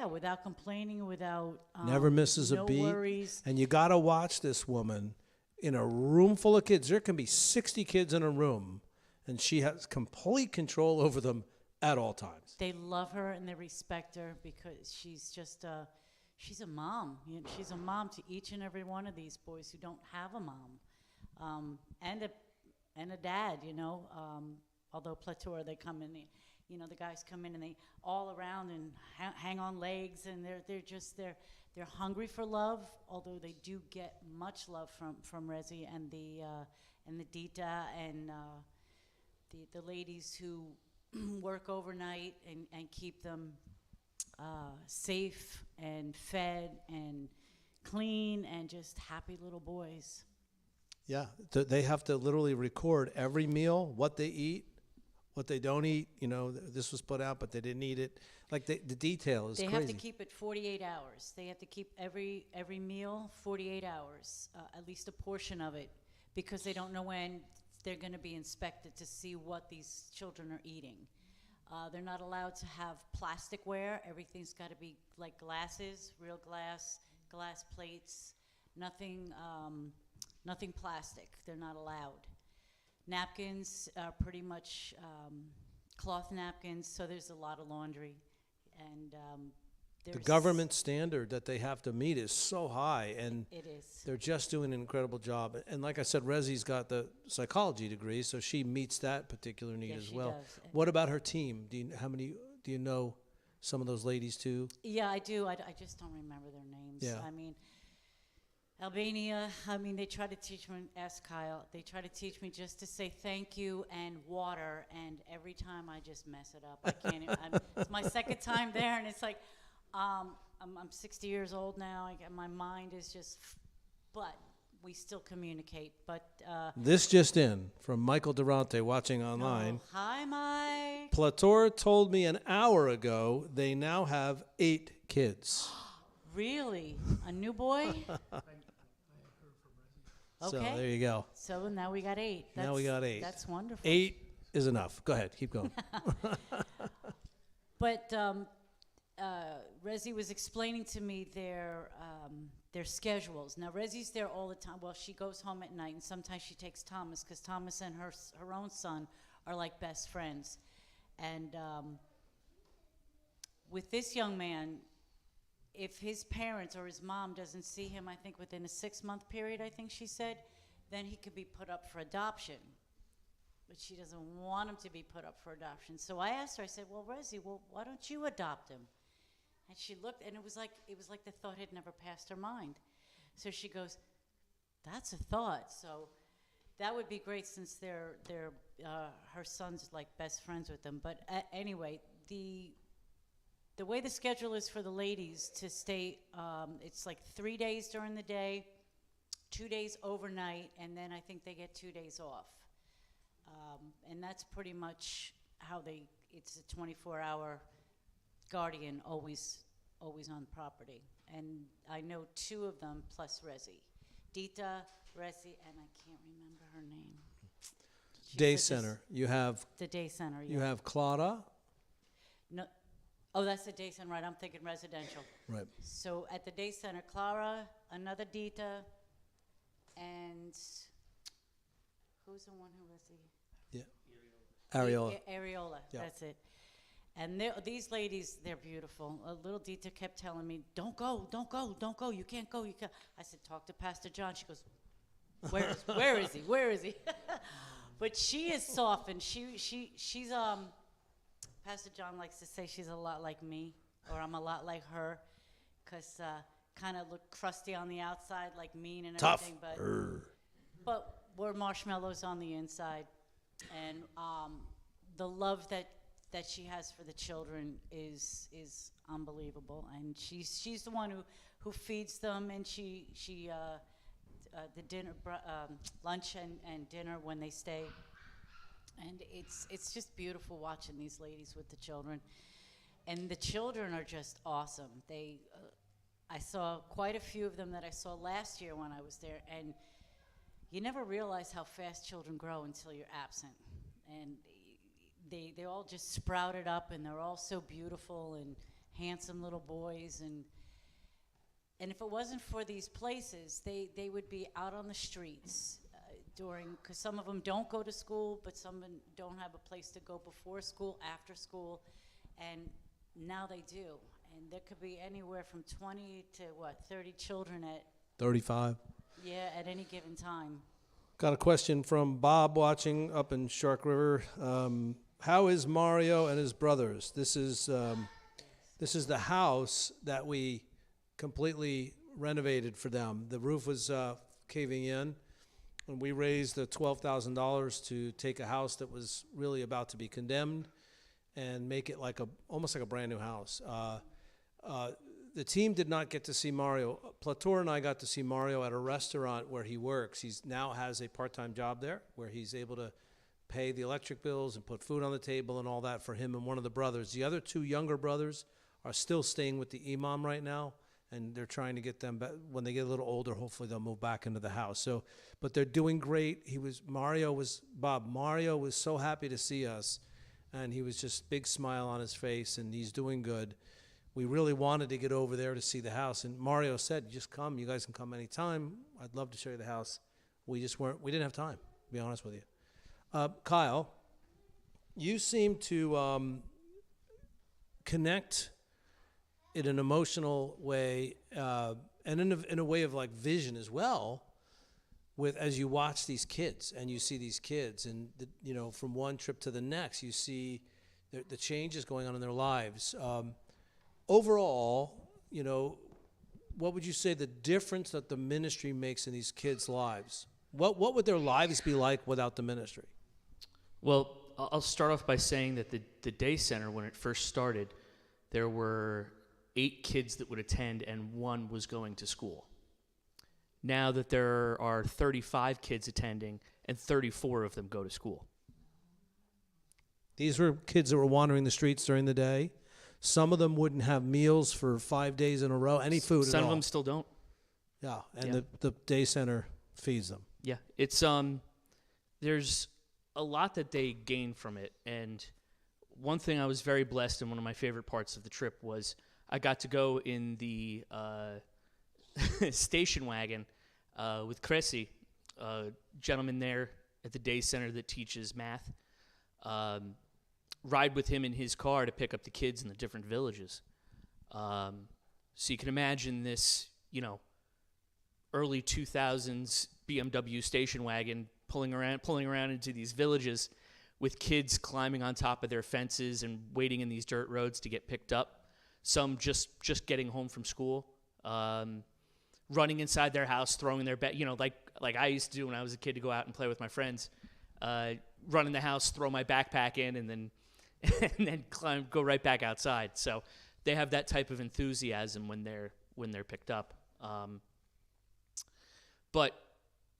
Speaker 5: without complaining, without
Speaker 3: Never misses a
Speaker 5: no
Speaker 3: beat.
Speaker 5: worries.
Speaker 3: And you got to watch this woman in a room full of kids. There can be 60 kids in a room, and she has complete control over them at all times.
Speaker 5: They love her and they respect her because she's just she's a mom. You know, she's a mom to each and every one of these boys who don't have a mom, and a dad. You know, although Plateau, they come in. The guys come in and they all around and hang on legs, and they're hungry for love. Although they do get much love from Resi and the Dita and the ladies who work overnight and keep them safe and fed and clean and just happy little boys.
Speaker 3: Yeah, they have to literally record every meal, what they eat, what they don't eat. You know, this was put out, but they didn't eat it. Like the detail is
Speaker 5: They
Speaker 3: crazy.
Speaker 5: have to keep it 48 hours. They have to keep every meal 48 hours, at least a portion of it, because they don't know when they're going to be inspected to see what these children are eating. They're not allowed to have plasticware. Everything's got to be like glasses, real glass plates, nothing plastic. They're not allowed. Napkins are pretty much cloth napkins, so there's a lot of laundry. And
Speaker 3: The government standard that they have to meet is so high, and
Speaker 5: It is.
Speaker 3: they're just doing an incredible job. And like I said, Resi's got the psychology degree, so she meets that particular need
Speaker 5: Yeah,
Speaker 3: as
Speaker 5: she
Speaker 3: well.
Speaker 5: does.
Speaker 3: What about her team? Do you know some of those ladies too?
Speaker 5: Yeah, I do. I just don't remember their names.
Speaker 3: Yeah.
Speaker 5: I mean, Albania, they try to teach me, ask Kyle, they try to teach me just to say thank you and water, and every time I just mess it up. I can't even, it's my second time there, and it's like, I'm 60 years old now, my mind is just, but we still communicate. But
Speaker 3: This just in from Michael Durante watching online.
Speaker 5: oh, hi, Mike.
Speaker 3: Plator told me an hour ago they now have 8 kids.
Speaker 5: Really? A new boy?
Speaker 3: So
Speaker 5: Okay.
Speaker 3: there you go.
Speaker 5: So now we got 8.
Speaker 3: Now we got 8.
Speaker 5: That's wonderful.
Speaker 3: 8 is enough. Go ahead, keep going.
Speaker 5: But Resi was explaining to me their schedules. Now Resi's there all the time. Well, she goes home at night, and sometimes she takes Thomas because Thomas and her own son are like best friends. And with this young man, if his parents or his mom doesn't see him, I think within a 6-month period, I think she said, then he could be put up for adoption. But she doesn't want him to be put up for adoption. So I asked her, I said, well, Resi, why don't you adopt him? And she looked, and it was like the thought had never passed her mind. So she goes, that's a thought. So that would be great since her son's like best friends with them. But anyway, the way the schedule is for the ladies to stay, it's like 3 days during the day, 2 days overnight, and then I think they get 2 days off. And that's pretty much how it's a 24-hour guardian always on property. And I know 2 of them plus Resi. Dita, Resi, and I can't remember her name.
Speaker 3: Day
Speaker 5: said this-
Speaker 3: center. You have
Speaker 5: The day center, yeah.
Speaker 3: you have Clara.
Speaker 5: No, oh, that's the day center, right? I'm thinking residential.
Speaker 3: Right.
Speaker 5: So at the day center, Clara, another Dita, and who's the one who was the
Speaker 3: Ariola.
Speaker 5: Areola,
Speaker 3: Yeah.
Speaker 5: that's it. And these ladies, they're beautiful. Little Dita kept telling me, don't go, don't go, don't go. You can't go, you can't. I said, talk to Pastor John. She goes, where is he? Where is he? But she is softened. She's Pastor John likes to say she's a lot like me, or I'm a lot like her, because kind of look crusty on the outside, like mean and
Speaker 3: Tough.
Speaker 5: everything. But we're marshmallows on the inside. And the love that she has for the children is unbelievable. And she's the one who feeds them, and she the dinner, lunch and dinner when they stay. And it's just beautiful watching these ladies with the children. And the children are just awesome. I saw quite a few of them that I saw last year when I was there, and you never realize how fast children grow until you're absent. And they all just sprouted up, and they're all so beautiful and handsome little boys. And if it wasn't for these places, they would be out on the streets because some of them don't go to school, but some of them don't have a place to go before school, after school, and now they do. And there could be anywhere from 20 to 30 children
Speaker 3: 35.
Speaker 5: at any given time.
Speaker 3: Got a question from Bob watching up in Shark River. How is Mario and his brothers? This is the house that we completely renovated for them. The roof was caving in, and we raised the $12,000 to take a house that was really about to be condemned and make it almost like a brand new house. The team did not get to see Mario. Plator and I got to see Mario at a restaurant where he works. He now has a part-time job there where he's able to pay the electric bills and put food on the table and all that for him and one of the brothers. The other two younger brothers are still staying with the imam right now, and they're trying to get them back. When they get a little older, hopefully they'll move back into the house. So, but they're doing great. Mario was so happy to see us, and he was just big smile on his face, and he's doing good. We really wanted to get over there to see the house, and Mario said, just come. You guys can come anytime. I'd love to show you the house. We didn't have time, to be honest with you. Kyle, you seem to connect in an emotional way and in a way of like vision as well as you watch these kids and you see these kids and from one trip to the next you see the changes going on in their lives. Overall, what would you say the difference that the ministry makes in these kids' lives? What would their lives be like without the ministry?
Speaker 7: Well, I'll start off by saying that the day center, when it first started, there were 8 kids that would attend and 1 was going to school. Now that there are 35 kids attending and 34 of them go to school.
Speaker 3: These were kids that were wandering the streets during the day. Some of them wouldn't have meals for 5 days in a row, any food at all.
Speaker 7: Some of them still don't.
Speaker 3: Yeah, and the day center feeds them.
Speaker 7: Yeah, it's there's a lot that they gain from it, and one thing I was very blessed, and one of my favorite parts of the trip was I got to go in the station wagon with Cressy, a gentleman there at the day center that teaches math. Ride with him in his car to pick up the kids in the different villages. So you can imagine this, early 2000s BMW station wagon pulling around into these villages with kids climbing on top of their fences and waiting in these dirt roads to get picked up. Some just getting home from school, running inside their house, throwing their bag, like I used to do when I was a kid to go out and play with my friends. Run in the house, throw my backpack in, and then go right back outside. So they have that type of enthusiasm when they're picked up. But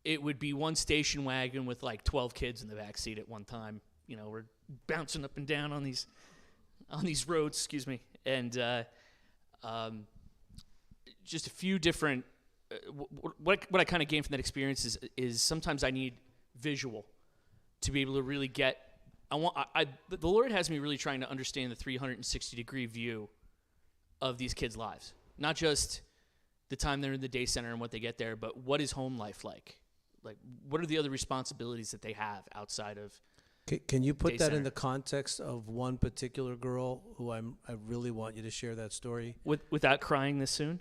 Speaker 7: it would be one station wagon with like 12 kids in the back seat at one time. We're bouncing up and down on these roads. Excuse me, and just a few different. What I kind of gained from that experience is sometimes I need visual. to be able to really get. The Lord has me really trying to understand the 360-degree view of these kids' lives, not just the time they're in the day center and what they get there, but what is home life like? Like, what are the other responsibilities that they have outside of?
Speaker 3: Can you put
Speaker 7: Day
Speaker 3: that
Speaker 7: center.
Speaker 3: in the context of one particular girl who I really want you to share that story?
Speaker 7: Without crying this soon?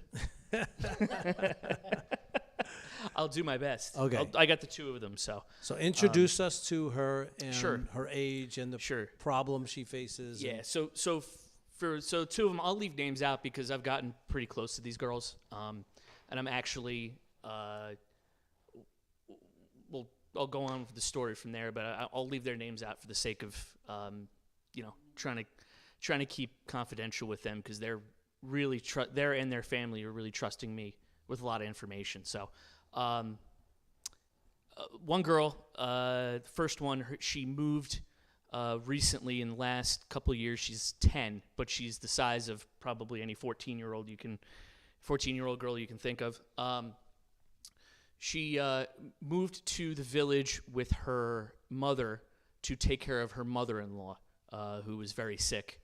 Speaker 7: I'll do my best.
Speaker 3: Okay.
Speaker 7: I got the two of them, so.
Speaker 3: So introduce us to her and
Speaker 7: Sure.
Speaker 3: her age and the
Speaker 7: Sure.
Speaker 3: problem she faces.
Speaker 7: Yeah, so two of them, I'll leave names out because I've gotten pretty close to these girls, and I'm actually, I'll go on with the story from there, but I'll leave their names out for the sake of, trying to keep confidential with them because they're really they and their family are really trusting me with a lot of information. So, one girl, the first one, she moved recently in the last couple of years. She's 10, but she's the size of probably any 14-year-old girl you can think of. She moved to the village with her mother to take care of her mother-in-law, who was very sick.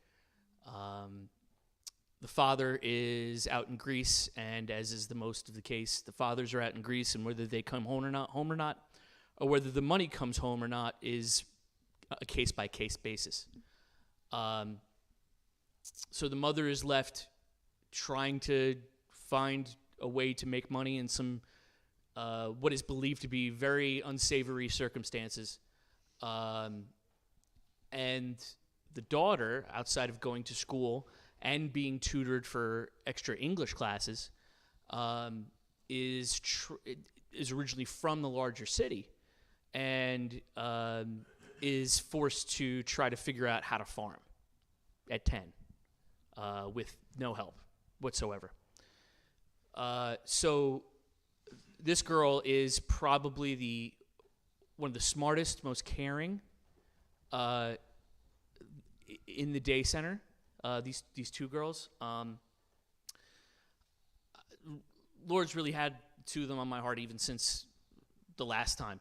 Speaker 7: The father is out in Greece, and as is the most of the case, the fathers are out in Greece, and whether they come home or not, or whether the money comes home or not, is a case-by-case basis. So the mother is left trying to find a way to make money in some what is believed to be very unsavory circumstances. And the daughter, outside of going to school and being tutored for extra English classes, is originally from the larger city and is forced to try to figure out how to farm at 10 with no help whatsoever. So this girl is probably one of the smartest, most caring in the day center. These two girls. Lord's really had two of them on my heart even since the last time,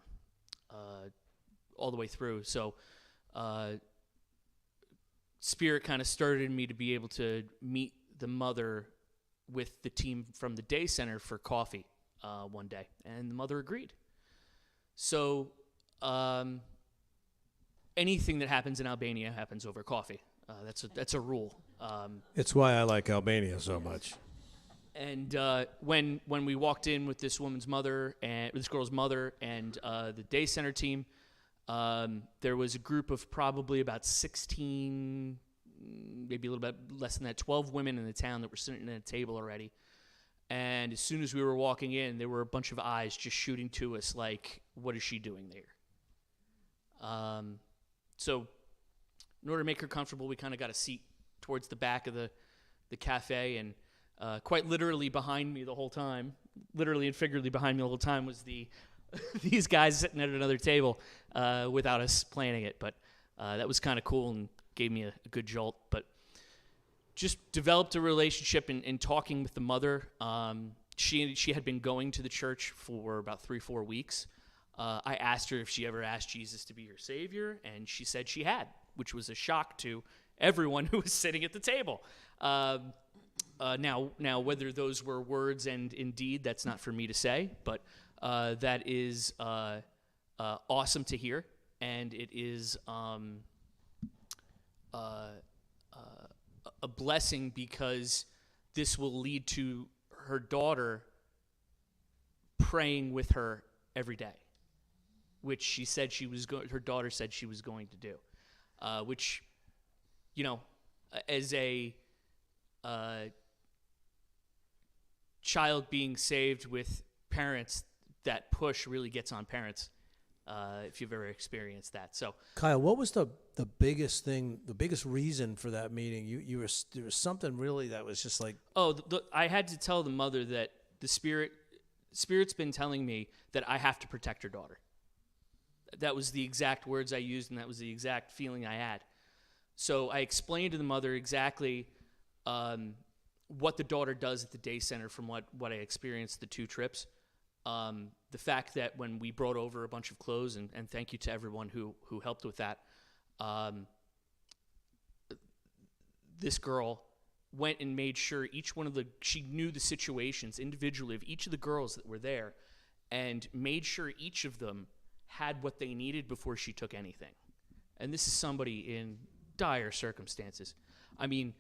Speaker 7: all the way through. So Spirit kind of started in me to be able to meet the mother with the team from the day center for coffee one day, and the mother agreed. So anything that happens in Albania happens over coffee. That's a rule.
Speaker 3: It's why I like Albania so much.
Speaker 7: And when we walked in with this woman's mother and this girl's mother and the day center team, there was a group of probably about 16, maybe a little bit less than that, 12 women in the town that were sitting at a table already. And as soon as we were walking in, there were a bunch of eyes just shooting to us like, what is she doing there? So in order to make her comfortable, we kind of got a seat towards the back of the cafe, and quite literally behind me the whole time, literally and figuratively behind me the whole time, was these guys sitting at another table without us planning it. But that was kind of cool and gave me a good jolt. But just developed a relationship in talking with the mother. She had been going to the church for about 3-4 weeks. I asked her if she ever asked Jesus to be her Savior, and she said she had, which was a shock to everyone who was sitting at the table. Now, whether those were words and indeed, that's not for me to say, but that is awesome to hear, and it is a blessing because this will lead to her daughter praying with her every day, which she said her daughter said she was going to do, which, as a child being saved with parents, that push really gets on parents, if you've ever experienced that. So,
Speaker 3: Kyle, what was the biggest thing, the biggest reason for that meeting? There was something really that was just like...
Speaker 7: I had to tell the mother that the Spirit's been telling me that I have to protect her daughter. That was the exact words I used, and that was the exact feeling I had. So I explained to the mother exactly what the daughter does at the day center from what I experienced the 2 trips. The fact that when we brought over a bunch of clothes, and thank you to everyone who helped with that, this girl went and made sure she knew the situations individually of each of the girls that were there, and made sure each of them had what they needed before she took anything. And this is somebody in dire circumstances. I mean,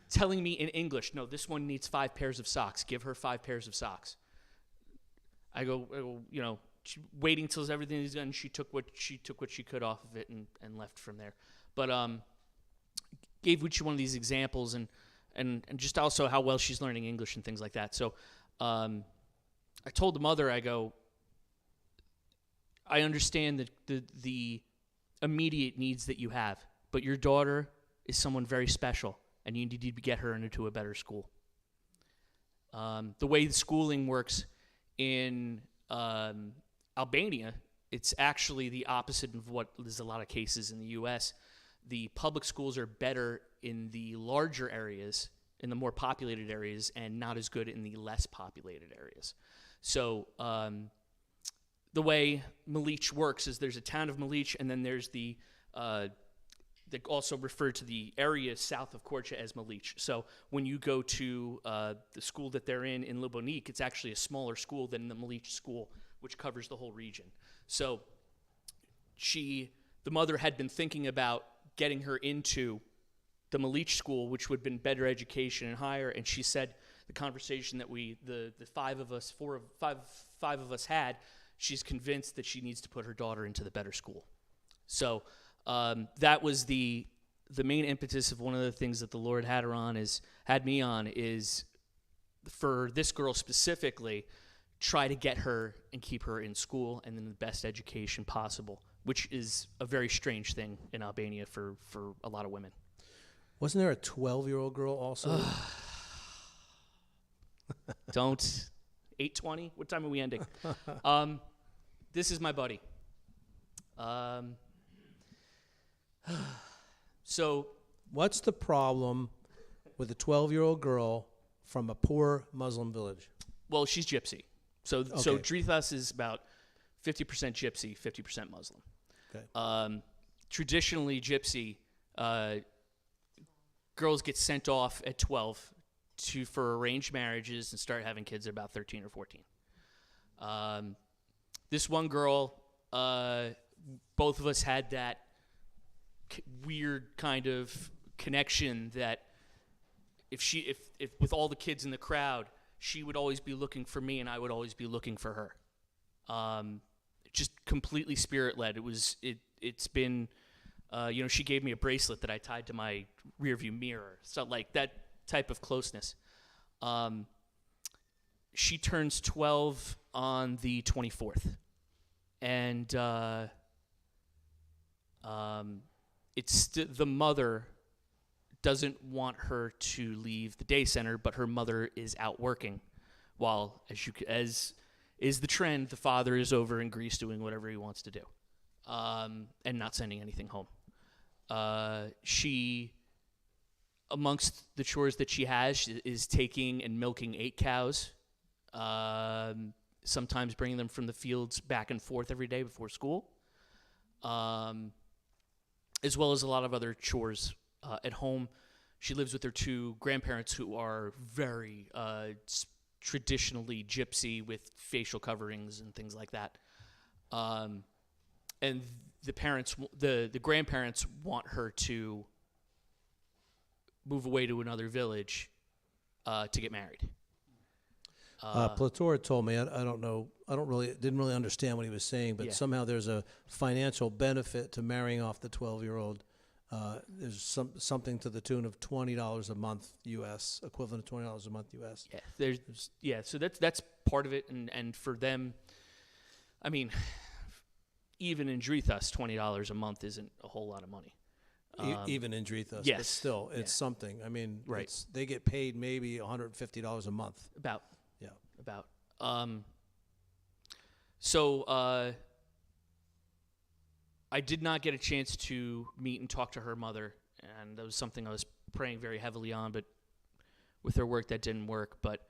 Speaker 7: telling me in English, no, this one needs 5 pairs of socks. Give her 5 pairs of socks. I go, waiting till everything is done. She took what she could off of it and left from there. But gave each one of these examples and just also how well she's learning English and things like that. So I told the mother, I go, I understand the immediate needs that you have, but your daughter is someone very special, and you need to get her into a better school. The way the schooling works in Albania, it's actually the opposite of what there's a lot of cases in the U.S. The public schools are better in the larger areas, in the more populated areas, and not as good in the less populated areas. So the way Malic works is there's a town of Malic, and then there's they also refer to the area south of Korça as Malic. So when you go to the school that they're in Lubonik, it's actually a smaller school than the Malic school, which covers the whole region. So the mother had been thinking about getting her into the Malic school, which would have been better education and higher. And she said the conversation that the five of us had, she's convinced that she needs to put her daughter into the better school. So that was the main impetus of one of the things that the Lord had me on is for this girl specifically, try to get her and keep her in school and in the best education possible, which is a very strange thing in Albania for a lot of women.
Speaker 3: Wasn't there a 12-year-old girl also?
Speaker 7: Don't. 8:20? What time are we ending? This is my buddy. So
Speaker 3: what's the problem with a 12-year-old girl from a poor Muslim village?
Speaker 7: Well, she's gypsy. So Drithas is about 50% gypsy, 50% Muslim.
Speaker 3: Okay.
Speaker 7: Traditionally, gypsy girls get sent off at 12 for arranged marriages and start having kids at about 13 or 14. This one girl, both of us had that weird kind of connection that if with all the kids in the crowd, she would always be looking for me and I would always be looking for her. Just completely spirit-led. It's been, she gave me a bracelet that I tied to my rearview mirror. So like that type of closeness. She turns 12 on the 24th. And the mother doesn't want her to leave the day center, but her mother is out working, while as is the trend, the father is over in Greece doing whatever he wants to do, and not sending anything home. She, amongst the chores that she has, is taking and milking 8 cows, sometimes bringing them from the fields back and forth every day before school, as well as a lot of other chores at home. She lives with her 2 grandparents who are very traditionally gypsy with facial coverings and things like that. And the grandparents want her to move away to another village to get married.
Speaker 3: Platora told me, I didn't really understand what he was saying, but somehow there's a financial benefit to marrying off the 12-year-old. There's something to the tune of $20 a month U.S., equivalent to $20 a month U.S.
Speaker 7: Yeah, so that's part of it, and for them, I mean, even in Drithas, $20 a month isn't a whole lot of money.
Speaker 3: Even in Drithas,
Speaker 7: yes,
Speaker 3: but still, it's something. I mean,
Speaker 7: right.
Speaker 3: They get paid maybe $150 a month.
Speaker 7: About.
Speaker 3: Yeah.
Speaker 7: About. So I did not get a chance to meet and talk to her mother, and that was something I was praying very heavily on, but with her work that didn't work. But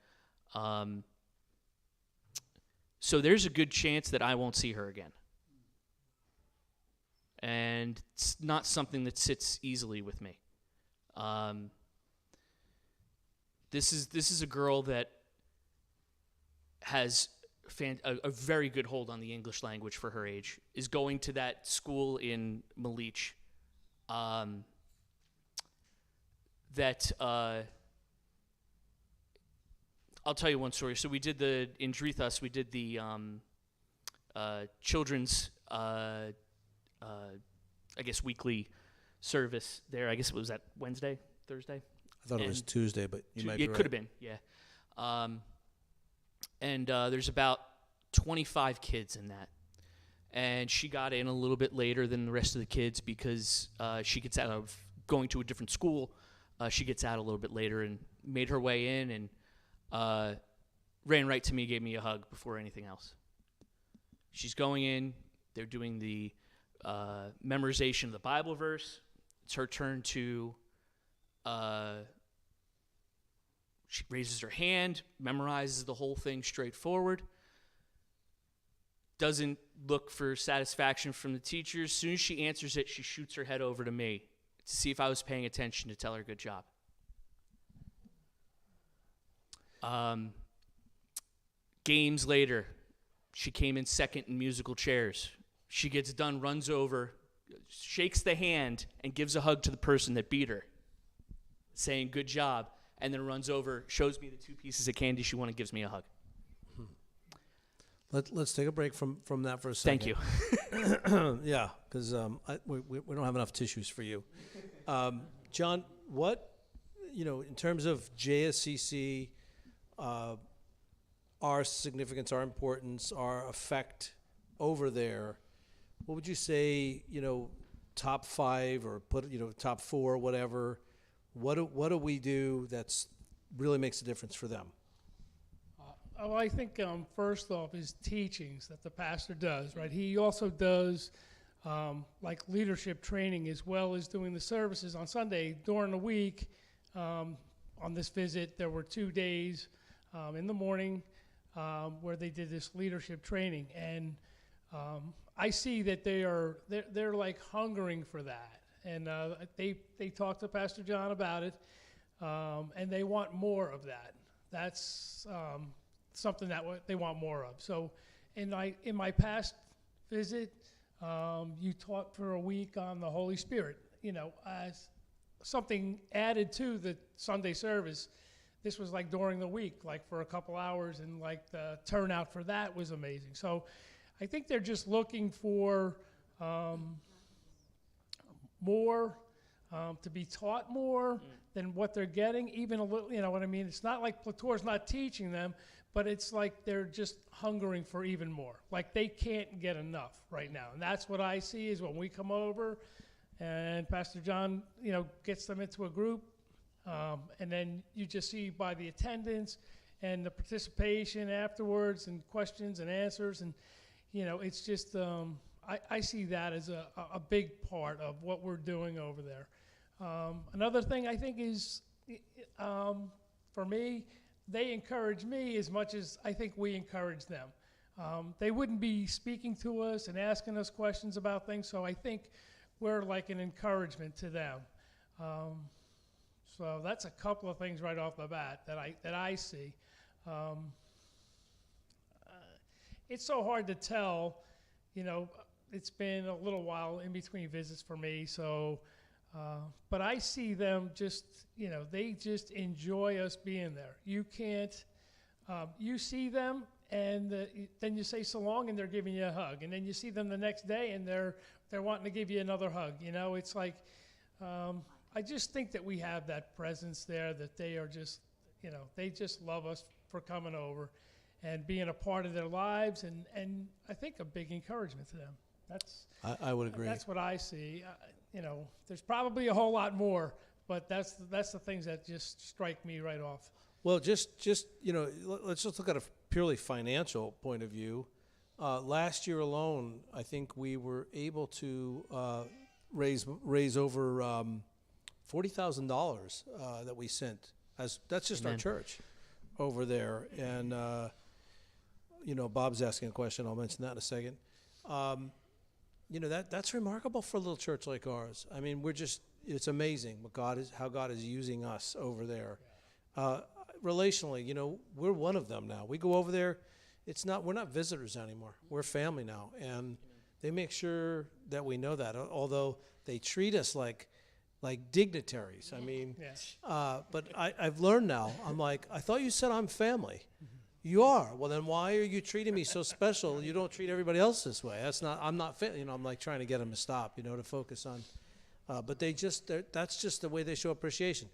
Speaker 7: So there's a good chance that I won't see her again. And it's not something that sits easily with me. This is a girl that has a very good hold on the English language for her age, is going to that school in Malich. I'll tell you one story. So we did in Drethus, we did the children's, I guess, weekly service there. I guess it was that Wednesday, Thursday?
Speaker 3: I thought it was Tuesday, but you might be right.
Speaker 7: It could have been, yeah. And there's about 25 kids in that. And she got in a little bit later than the rest of the kids because she gets out of going to a different school. She gets out a little bit later and made her way in and ran right to me, gave me a hug before anything else. She's going in. They're doing the memorization of the Bible verse. It's her turn to, she raises her hand, memorizes the whole thing straightforward. Doesn't look for satisfaction from the teacher. As soon as she answers it, she shoots her head over to me to see if I was paying attention to tell her good job. Games later, she came in second in musical chairs. She gets done, runs over, shakes the hand, and gives a hug to the person that beat her, saying good job, and then runs over, shows me the 2 pieces of candy she won, and gives me a hug.
Speaker 3: Let's take a break from that for a second.
Speaker 7: Thank you.
Speaker 3: Yeah, because we don't have enough tissues for you. John, what, in terms of JSCC, our significance, our importance, our effect over there, what would you say, top 5 or top 4, whatever? What do we do that's really makes a difference for them?
Speaker 6: Well, I think first off is teachings that the pastor does, right? He also does like leadership training as well as doing the services on Sunday. During the week, on this visit, there were 2 days in the morning where they did this leadership training, and I see that they're like hungering for that, and they talked to Pastor John about it, and they want more of that. That's something that they want more of. So in my past visit, you taught for a week on the Holy Spirit, as something added to the Sunday service. This was like during the week, like for a couple hours, and like the turnout for that was amazing. So I think they're just looking for more, to be taught more than what they're getting, even a little, what I mean? It's not like Platour's not teaching them, but it's like they're just hungering for even more. Like they can't get enough right now. And that's what I see is when we come over and Pastor John, gets them into a group, and then you just see by the attendance and the participation afterwards and questions and answers, and it's just I see that as a big part of what we're doing over there. Another thing I think is for me, they encourage me as much as I think we encourage them. They wouldn't be speaking to us and asking us questions about things, so I think we're like an encouragement to them. So that's a couple of things right off the bat that I see. It's so hard to tell, it's been a little while in between visits for me, so, but I see them just, they just enjoy us being there. You can't, you see them and then you say so long and they're giving you a hug, and then you see them the next day and they're wanting to give you another hug. It's like, I just think that we have that presence there, that they are just, they just love us for coming over and being a part of their lives, and I think a big encouragement to them.
Speaker 3: I would agree.
Speaker 6: That's what I see. There's probably a whole lot more, but that's the things that just strike me right off.
Speaker 3: Well, just let's just look at a purely financial point of view. Last year alone, I think we were able to raise over $40,000 that we sent. That's just
Speaker 7: Amen.
Speaker 3: Our church over there, and Bob's asking a question. I'll mention that in a second. That's remarkable for a little church like ours. I mean, it's amazing how God is using us over there. Relationally, we're one of them now. We go over there. We're not visitors anymore. We're family now. And they make sure that we know that, although they treat us like dignitaries. I mean,
Speaker 6: Yes.
Speaker 3: but I've learned now. I'm like, I thought you said I'm family. You are. Well, then why are you treating me so special? You don't treat everybody else this way. I'm not fit. I'm like trying to get them to stop, to focus on. But that's just the way they show appreciation.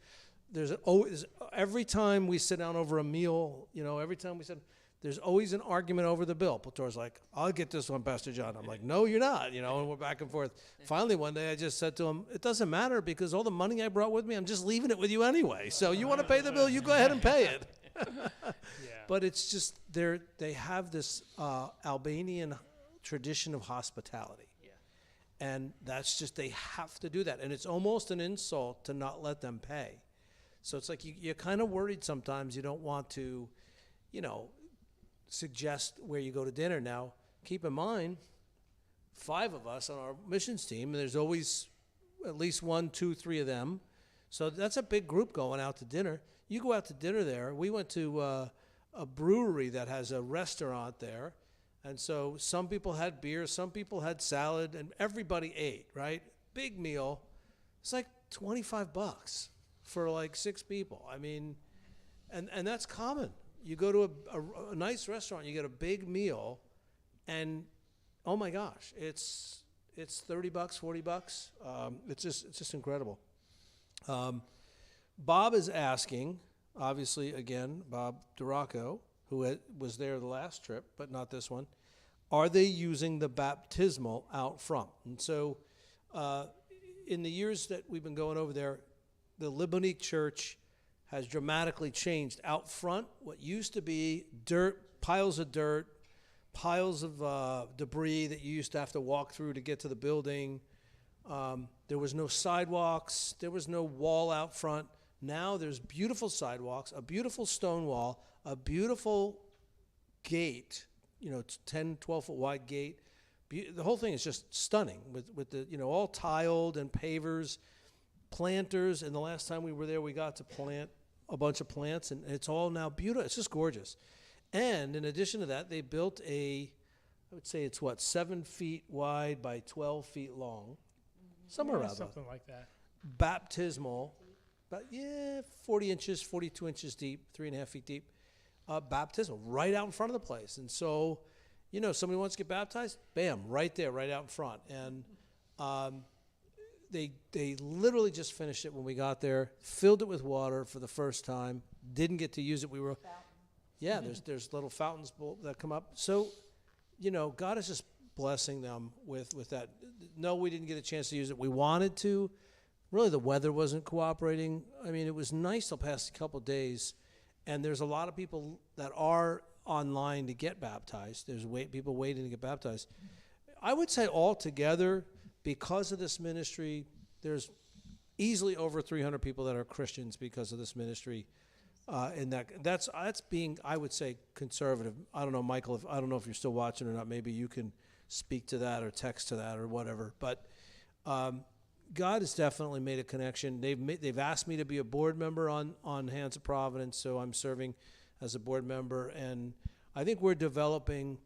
Speaker 3: There's always, every time we sit down over a meal, every time we sit, there's always an argument over the bill. Pator's like, I'll get this one, Pastor John. I'm like, no, you're not, and we're back and forth. Finally, one day I just said to him, it doesn't matter because all the money I brought with me, I'm just leaving it with you anyway. So you want to pay the bill, you go ahead and pay it. But it's just, they have this Albanian tradition of hospitality. And that's just, they have to do that. And it's almost an insult to not let them pay. So it's like you're kind of worried sometimes. You don't want to, suggest where you go to dinner. Now, keep in mind, 5 of us on our missions team, and there's always at least 1, 2, 3 of them. So that's a big group going out to dinner. You go out to dinner there. We went to a brewery that has a restaurant there. And so some people had beer, some people had salad, and everybody ate, right? Big meal. It's like $25 for like 6 people. I mean, and that's common. You go to a nice restaurant, you get a big meal, and oh my gosh, it's $30, $40. It's just incredible. Bob is asking, obviously, again, Bob Duraco, who was there the last trip, but not this one, are they using the baptismal out front? And so in the years that we've been going over there, the Libonique Church has dramatically changed. Out front, what used to be piles of debris that you used to have to walk through to get to the building. There was no sidewalks. There was no wall out front. Now there's beautiful sidewalks, a beautiful stone wall, a beautiful gate, 10, 12-foot wide gate. The whole thing is just stunning with the, all tiled and pavers, planters. And the last time we were there, we got to plant a bunch of plants, and it's all now beautiful. It's just gorgeous. And in addition to that, they built I would say it's 7 feet wide by 12 feet long, somewhere around
Speaker 6: something like that.
Speaker 3: Baptismal, but 40 inches, 42 inches deep, 3.5 feet deep, baptismal right out in front of the place. And so, somebody wants to get baptized, bam, right there, right out in front. And they literally just finished it when we got there, filled it with water for the first time, didn't get to use it. There's little fountains that come up. So, God is just blessing them with that. No, we didn't get a chance to use it. We wanted to. Really, the weather wasn't cooperating. I mean, it was nice the past couple of days, and there's a lot of people that are online to get baptized. There's people waiting to get baptized. I would say altogether, because of this ministry, there's easily over 300 people that are Christians because of this ministry. And that's being, I would say, conservative. I don't know, Michael. I don't know if you're still watching or not. Maybe you can speak to that or text to that or whatever. But God has definitely made a connection. They've asked me to be a board member on Hands of Providence, so I'm serving as a board member. And I think we're developing,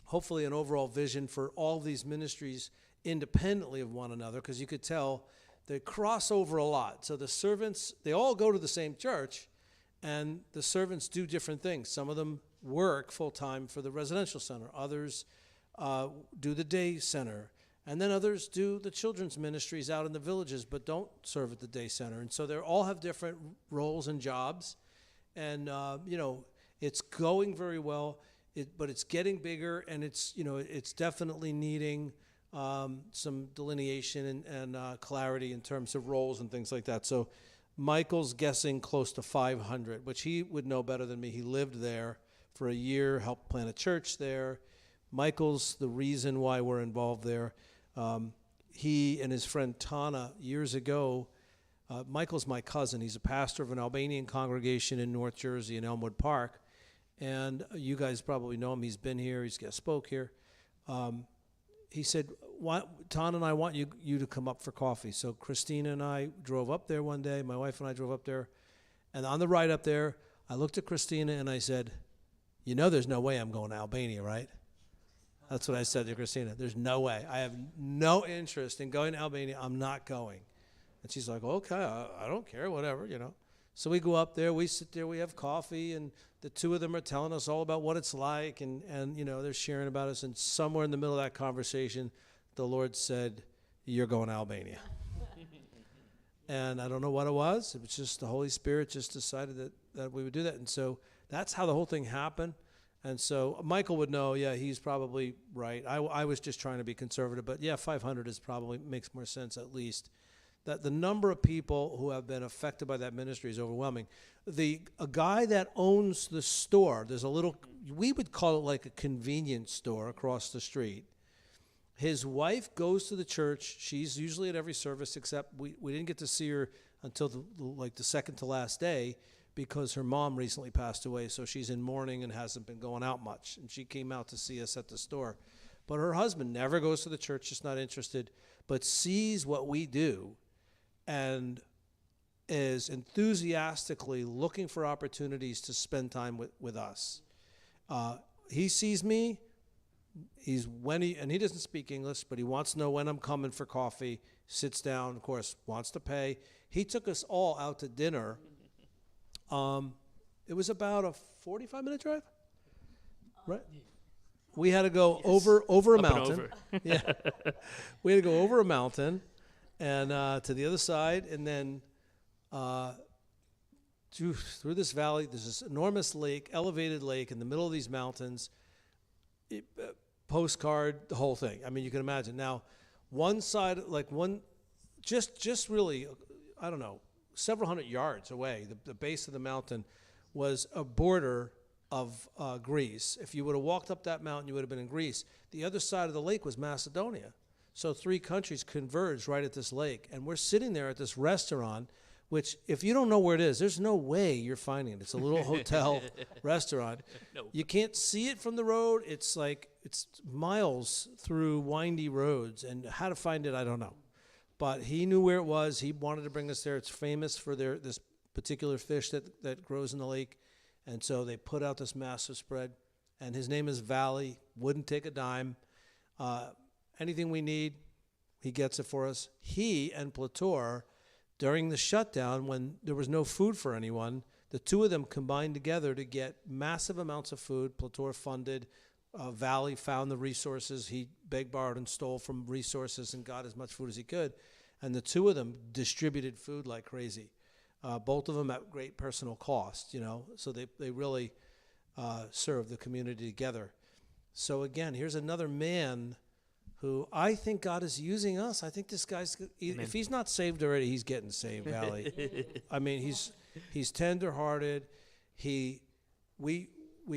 Speaker 3: hopefully, an overall vision for all of these ministries independently of one another, because you could tell they cross over a lot. So the servants, they all go to the same church, and the servants do different things. Some of them work full-time for the residential center. Others do the day center. And then others do the children's ministries out in the villages but don't serve at the day center. And so they all have different roles and jobs. And, it's going very well, but it's getting bigger, and it's definitely needing some delineation and clarity in terms of roles and things like that. So Michael's guessing close to 500, which he would know better than me. He lived there for a year, helped plant a church there. Michael's the reason why we're involved there. He and his friend Tana, years ago, Michael's my cousin. He's a pastor of an Albanian congregation in North Jersey in Elmwood Park. and you guys probably know him. He's been here. He's spoke here. He said, Ton and I want you to come up for coffee. So Christina and I drove up there one day. My wife and I drove up there. And on the ride up there, I looked at Christina and I said, you know there's no way I'm going to Albania, right? That's what I said to Christina. There's no way. I have no interest in going to Albania. I'm not going. And she's like, okay, I don't care, whatever, you know. So we go up there, we sit there, we have coffee, and the two of them are telling us all about what it's like, and you know, they're sharing about us. And somewhere in the middle of that conversation, the Lord said, you're going to Albania. And I don't know what it was. It was just the Holy Spirit just decided that we would do that. And so that's how the whole thing happened. And so Michael would know, yeah, he's probably right. I was just trying to be conservative. But, yeah, 500 is probably makes more sense at least. That the number of people who have been affected by that ministry is overwhelming. A guy that owns the store, there's a little, we would call it like a convenience store across the street. His wife goes to the church. She's usually at every service, except we didn't get to see her until the second to last day because her mom recently passed away. So she's in mourning and hasn't been going out much. And she came out to see us at the store. But her husband never goes to the church, just not interested, but sees what we do and is enthusiastically looking for opportunities to spend time with us. He sees me. He doesn't speak English, but he wants to know when I'm coming for coffee, sits down, of course, wants to pay. He took us all out to dinner. It was about a 45-minute drive, right? We had to go over a mountain. Yeah, we had to go over a mountain and to the other side, and then through this valley. There's this enormous lake, elevated lake in the middle of these mountains. Postcard, the whole thing. I mean, you can imagine. Now, one side, just really, I don't know, several hundred yards away, the base of the mountain was a border of Greece. If you would have walked up that mountain, you would have been in Greece. The other side of the lake was Macedonia. So 3 countries converged right at this lake. And we're sitting there at this restaurant, which if you don't know where it is, there's no way you're finding it. It's a little hotel restaurant.
Speaker 7: No.
Speaker 3: You can't see it from the road. It's miles through windy roads. And how to find it, I don't know. But he knew where it was. He wanted to bring us there. It's famous for this particular fish that grows in the lake. And so they put out this massive spread. And his name is Valley. Wouldn't take a dime. Anything we need, he gets it for us. He and Plator, during the shutdown, when there was no food for anyone, the two of them combined together to get massive amounts of food. Plator funded. Valley found the resources. He begged, borrowed, and stole from resources and got as much food as he could. And the two of them distributed food like crazy. Both of them at great personal cost, you know. So they really served the community together. So again, here's another man who I think God is using us. I think this guy's, if he's not saved already, he's getting saved, Valley. I mean, he's tender-hearted. We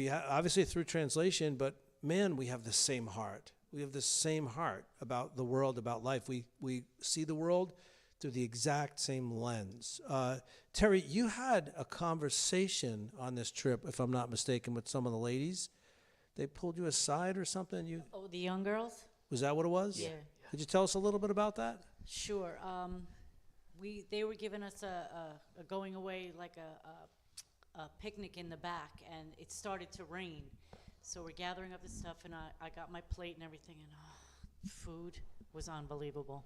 Speaker 3: obviously through translation, but man, we have the same heart. We have the same heart about the world, about life. We see the world through the exact same lens. Terry, you had a conversation on this trip, if I'm not mistaken, with some of the ladies. They pulled you aside or something?
Speaker 5: Oh, the young girls?
Speaker 3: Was that what it was?
Speaker 5: Yeah.
Speaker 3: Could you tell us a little bit about that?
Speaker 5: Sure. They were giving us a going away, like a picnic in the back, and it started to rain. So we're gathering up the stuff, and I got my plate and everything, and food was unbelievable.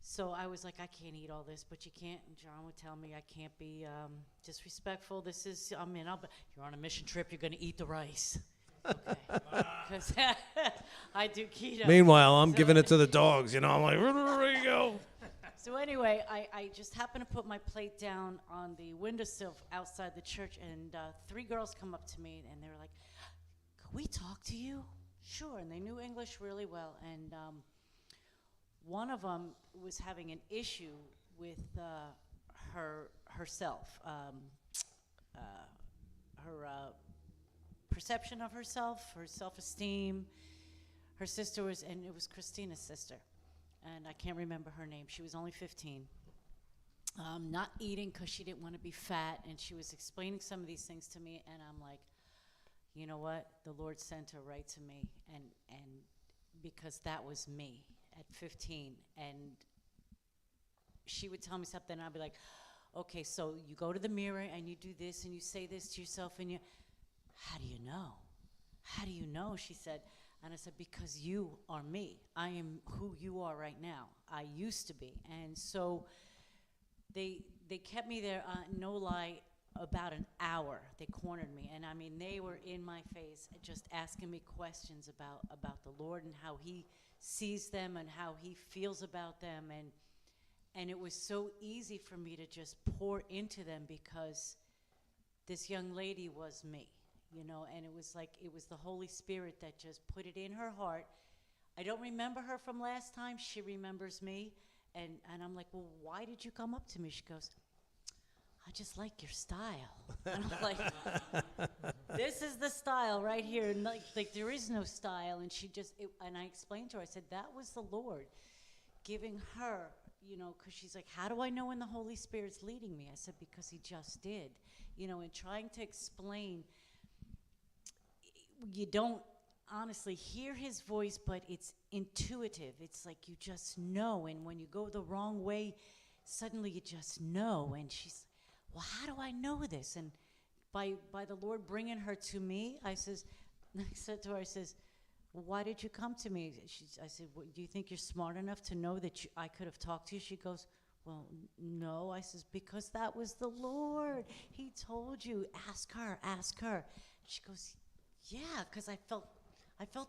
Speaker 5: So I was like, I can't eat all this, but you can't. And John would tell me I can't be disrespectful. You're on a mission trip. You're going to eat the rice. Okay. Because I do keto.
Speaker 3: Meanwhile, I'm giving it to the dogs. You know, I'm like, where you go?
Speaker 5: So anyway, I just happened to put my plate down on the windowsill outside the church, and 3 girls come up to me, and they were like, "Could we talk to you?" Sure. And they knew English really well, and one of them was having an issue with herself, her perception of herself, her self-esteem. Her sister and it was Christina's sister, and I can't remember her name. She was only 15. Not eating because she didn't want to be fat, and she was explaining some of these things to me, and I'm like, you know what? The Lord sent her right to me, and because that was me at 15, and she would tell me something, and I'd be like, okay, so you go to the mirror and you do this and you say this to yourself, and you, how do you know? How do you know? She said, and I said, because you are me. I am who you are right now. I used to be. And so they kept me there, no lie, about an hour. They cornered me. And I mean, they were in my face just asking me questions about the Lord and how he sees them and how he feels about them. And it was so easy for me to just pour into them because this young lady was me. You know, and it was like, it was the Holy Spirit that just put it in her heart. I don't remember her from last time. She remembers me. And I'm like, well, why did you come up to me? She goes, I just like your style. And I'm like, this is the style right here. And like there is no style. And she just, and I explained to her, I said, that was the Lord giving her, you know, because she's like, how do I know when the Holy Spirit's leading me? I said, because he just did. You know, and trying to explain, you don't honestly hear his voice, but it's intuitive. It's like you just know. And when you go the wrong way, suddenly you just know. And she's, well, how do I know this? And by the Lord bringing her to me, I said to her, I says, well, why did you come to me? I said, well, do you think you're smart enough to know that I could have talked to you? She goes, well, no. I says, because that was the Lord. He told you, ask her, ask her. She goes, yeah, because I felt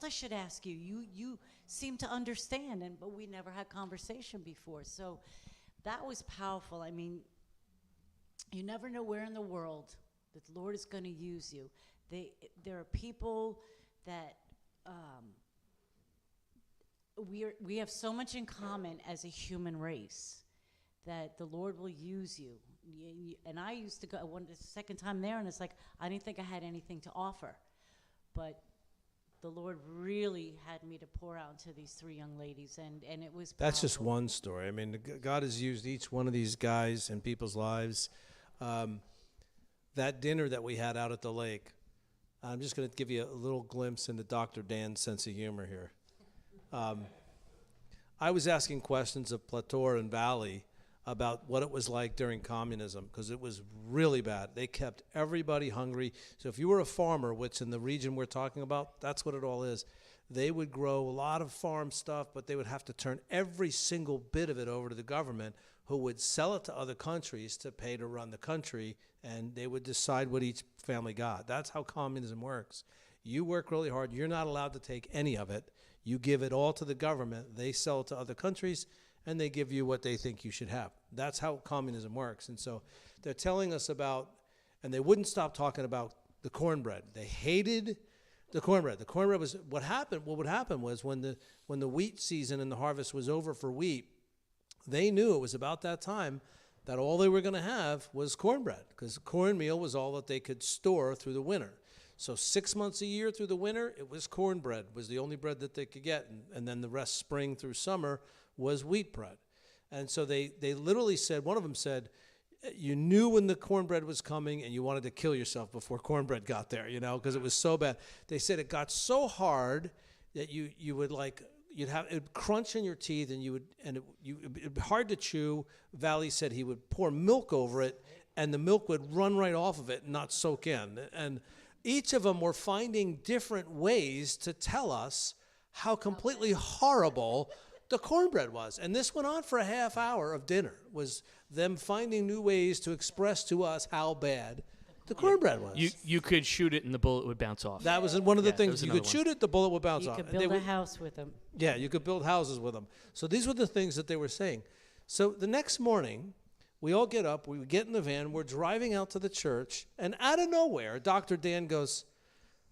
Speaker 5: I should ask you. You seem to understand, but we never had conversation before. So that was powerful. I mean, you never know where in the world that the Lord is going to use you. There are people that we have so much in common as a human race that the Lord will use you. And I used to go the second time there, and it's like I didn't think I had anything to offer. But the Lord really had me to pour out to these three young ladies, and it was powerful.
Speaker 3: That's just one story. I mean, God has used each one of these guys in people's lives. That dinner that we had out at the lake, I'm just going to give you a little glimpse into Dr. Dan's sense of humor here. I was asking questions of Plateau and Valley about what it was like during communism, because it was really bad. They kept everybody hungry. So if you were a farmer, which in the region we're talking about, that's what it all is, they would grow a lot of farm stuff, but they would have to turn every single bit of it over to the government, who would sell it to other countries to pay to run the country, and they would decide what each family got. That's how communism works. You work really hard. You're not allowed to take any of it. You give it all to the government. They sell it to other countries, and they give you what they think you should have. That's how communism works. And so they're telling us about, and they wouldn't stop talking about the cornbread. They hated the cornbread. The cornbread was what happened. What would happen was when the wheat season and the harvest was over for wheat, they knew it was about that time that all they were going to have was cornbread, because cornmeal was all that they could store through the winter. So 6 months a year through the winter, it was cornbread, was the only bread that they could get. And then the rest, spring through summer, was wheat bread. And so they literally said, one of them said, you knew when the cornbread was coming and you wanted to kill yourself before cornbread got there, you know, because it was so bad. They said it got so hard that you would like, you'd have it crunch in your teeth, and it'd be hard to chew. Valley said he would pour milk over it, and the milk would run right off of it and not soak in. And each of them were finding different ways to tell us how completely horrible the cornbread was. And this went on for a half hour of dinner, was them finding new ways to express to us how bad the cornbread was.
Speaker 7: You could shoot it and the bullet would bounce off.
Speaker 3: That was one of the things. You could shoot it, the bullet would bounce off.
Speaker 5: You could build a house with them.
Speaker 3: Yeah, you could build houses with them. So these were the things that they were saying. So the next morning, we all get up, we get in the van, we're driving out to the church, and out of nowhere, Dr. Dan goes,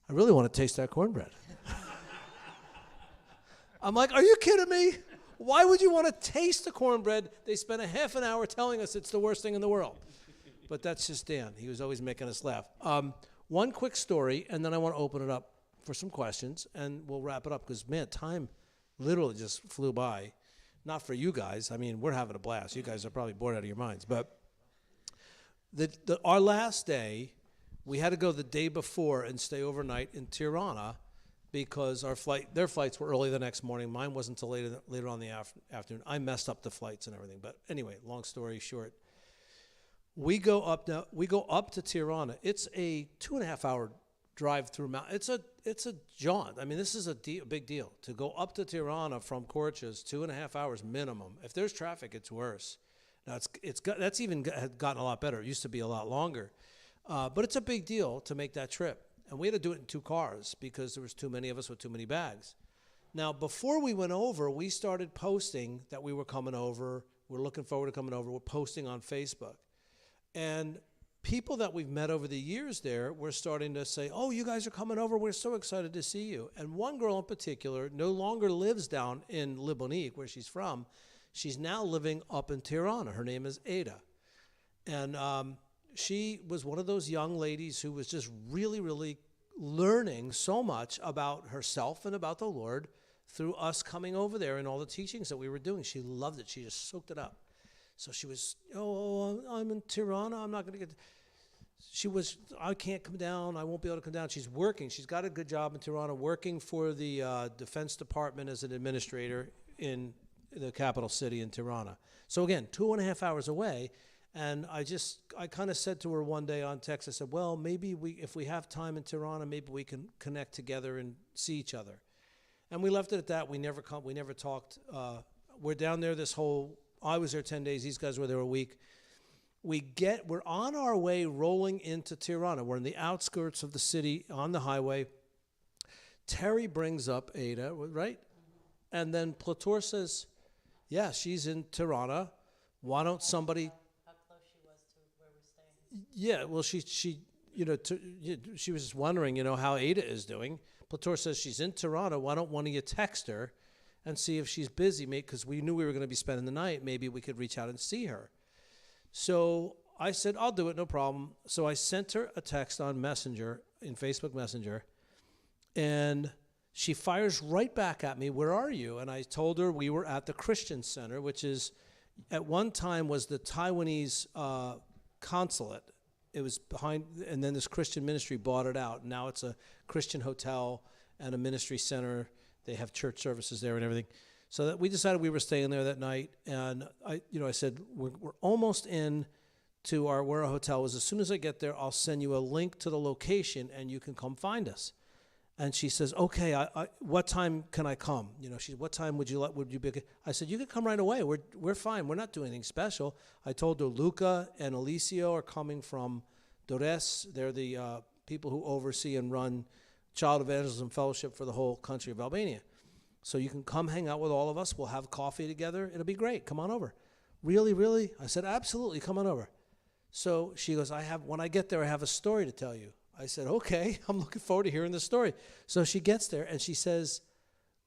Speaker 3: I really want to taste that cornbread. I'm like, are you kidding me? Why would you want to taste the cornbread? They spent a half an hour telling us it's the worst thing in the world. But that's just Dan. He was always making us laugh. One quick story, and then I want to open it up for some questions, and we'll wrap it up, because, man, time literally just flew by. Not for you guys. I mean, we're having a blast. You guys are probably bored out of your minds. But our last day, We had to go the day before and stay overnight in Tirana because their flights were early the next morning. Mine wasn't until later on the afternoon. I messed up the flights and everything. But anyway, long story short, we go up to Tirana. It's a 2.5-hour drive through mountain. It's a jaunt. I mean, this is a big deal to go up to Tirana from Corchas. 2.5 hours minimum. If there's traffic, it's worse. Now that's even gotten a lot better. It used to be a lot longer, but it's a big deal to make that trip. And we had to do it in 2 cars because there was too many of us with too many bags. Now, before we went over, we started posting that we were coming over. We're looking forward to coming over. We're posting on Facebook. And people that we've met over the years there were starting to say, oh, you guys are coming over. We're so excited to see you. And one girl in particular no longer lives down in Libonique, where she's from. She's now living up in Tirana. Her name is Ada. And she was one of those young ladies who was just really, really learning so much about herself and about the Lord through us coming over there and all the teachings that we were doing. She loved it. She just soaked it up. So she was, I'm in Tirana. I'm not going to get... I can't come down. I won't be able to come down. She's working. She's got a good job in Tirana, working for the Defense Department as an administrator in the capital city in Tirana. So again, 2.5 hours away. And I kind of said to her one day on text, I said, well, maybe if we have time in Tirana, maybe we can connect together and see each other. And we left it at that. We never talked. We're down there I was there 10 days. These guys were there a week. We're on our way rolling into Tirana. We're in the outskirts of the city on the highway. Terry brings up Ada, right? And then Plator says, yeah, she's in Tirana. Why don't somebody...
Speaker 5: How close she was to where we're staying.
Speaker 3: Yeah, well, she she was just wondering, how Ada is doing. Plator says she's in Tirana. Why don't one of you text her and see if she's busy? Because we knew we were going to be spending the night. Maybe we could reach out and see her. So I said, I'll do it, no problem. So I sent her a text on Messenger, in Facebook Messenger, and she fires right back at me, where are you? And I told her we were at the Christian Center, which is, at one time was the Taiwanese consulate. It was behind, and then this Christian ministry bought it out. Now it's a Christian hotel and a ministry center. They have church services there and everything. So that we decided we were staying there that night. And I said, we're almost in to where our hotel was. As soon as I get there, I'll send you a link to the location and you can come find us. And she says, okay, what time can I come? What time would you be? I said, you can come right away. We're fine. We're not doing anything special. I told her Luca and Alicio are coming from Dores. They're the people who oversee and run Child Evangelism Fellowship for the whole country of Albania. So you can come hang out with all of us. We'll have coffee together. It'll be great. Come on over. Really, really? I said, absolutely. Come on over. So she goes, when I get there, I have a story to tell you. I said, okay, I'm looking forward to hearing the story. So she gets there and she says,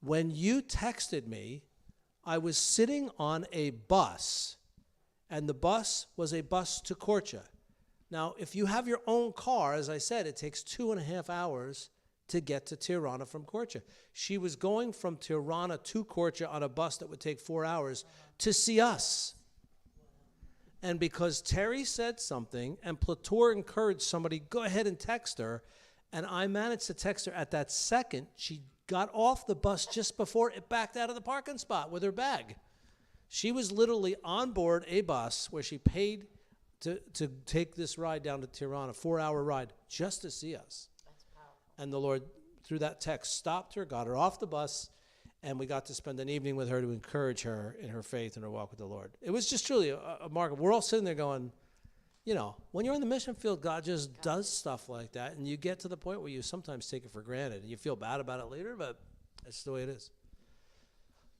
Speaker 3: when you texted me, I was sitting on a bus, and the bus was a bus to Corcha. Now, if you have your own car, as I said, it takes 2.5 hours to get to Tirana from Corcha. She was going from Tirana to Corcha on a bus that would take 4 hours to see us. And because Terry said something and Plator encouraged somebody, go ahead and text her, and I managed to text her at that second, she got off the bus just before it backed out of the parking spot with her bag. She was literally on board a bus where she paid to take this ride down to Tirana, 4-hour ride, just to see us.
Speaker 5: That's powerful.
Speaker 3: And the Lord, through that text, stopped her, got her off the bus, and we got to spend an evening with her to encourage her in her faith and her walk with the Lord. It was just truly a mark. We're all sitting there going, when you're in the mission field, God just does stuff like that, and you get to the point where you sometimes take it for granted, and you feel bad about it later, but that's the way it is.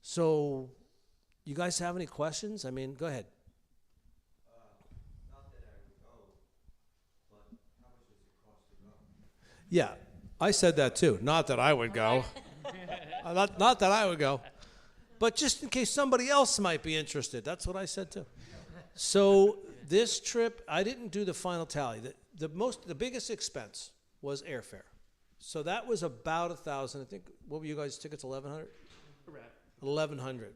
Speaker 3: So, you guys have any questions? I mean, go ahead.
Speaker 8: Not that I would go, but how much does it cost to go?
Speaker 3: Yeah, I said that too. Not that I would go. Not that I would go. But just in case somebody else might be interested. That's what I said too. So this trip, I didn't do the final tally. The biggest expense was airfare. So that was about $1,000. I think, what were you guys' tickets, 1,100?
Speaker 6: Correct.
Speaker 3: 1,100.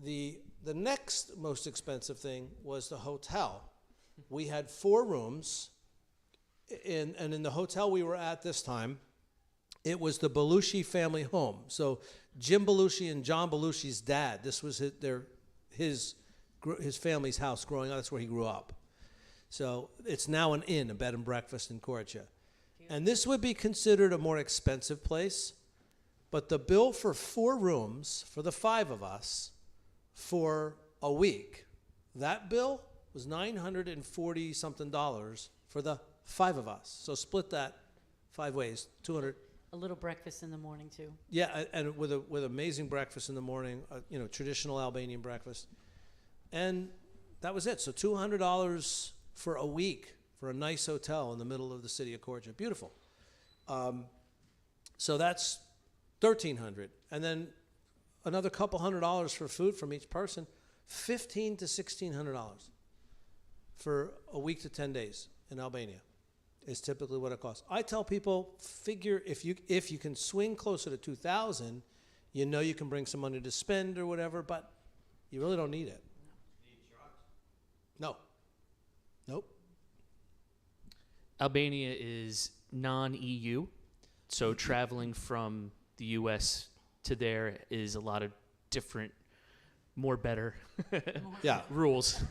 Speaker 3: The next most expensive thing was the hotel. We had 4 rooms and in the hotel we were at this time, it was the Belushi family home. So Jim Belushi and John Belushi's dad, this was his family's house growing up. That's where he grew up. So it's now an inn, a bed and breakfast in Corrigia. And this would be considered a more expensive place, but the bill for 4 rooms for the 5 of us for a week, that bill was $940 something for the 5 of us. So split that 5 ways, 200.
Speaker 5: A little breakfast in the morning too.
Speaker 3: Yeah, and with amazing breakfast in the morning, traditional Albanian breakfast, and that was it. So $200 for a week for a nice hotel in the middle of the city of Corrigia. Beautiful. So that's $1,300, and then another couple $100 for food from each person, $1,500 to $1,600 for a week to 10 days in Albania is typically what it costs. I tell people, figure if you can swing closer to 2,000, you know you can bring some money to spend or whatever, but you really don't need it. No. Nope.
Speaker 7: Albania is non-EU, so traveling from the U.S. to there is a lot of different, more better
Speaker 3: Yeah.
Speaker 7: rules.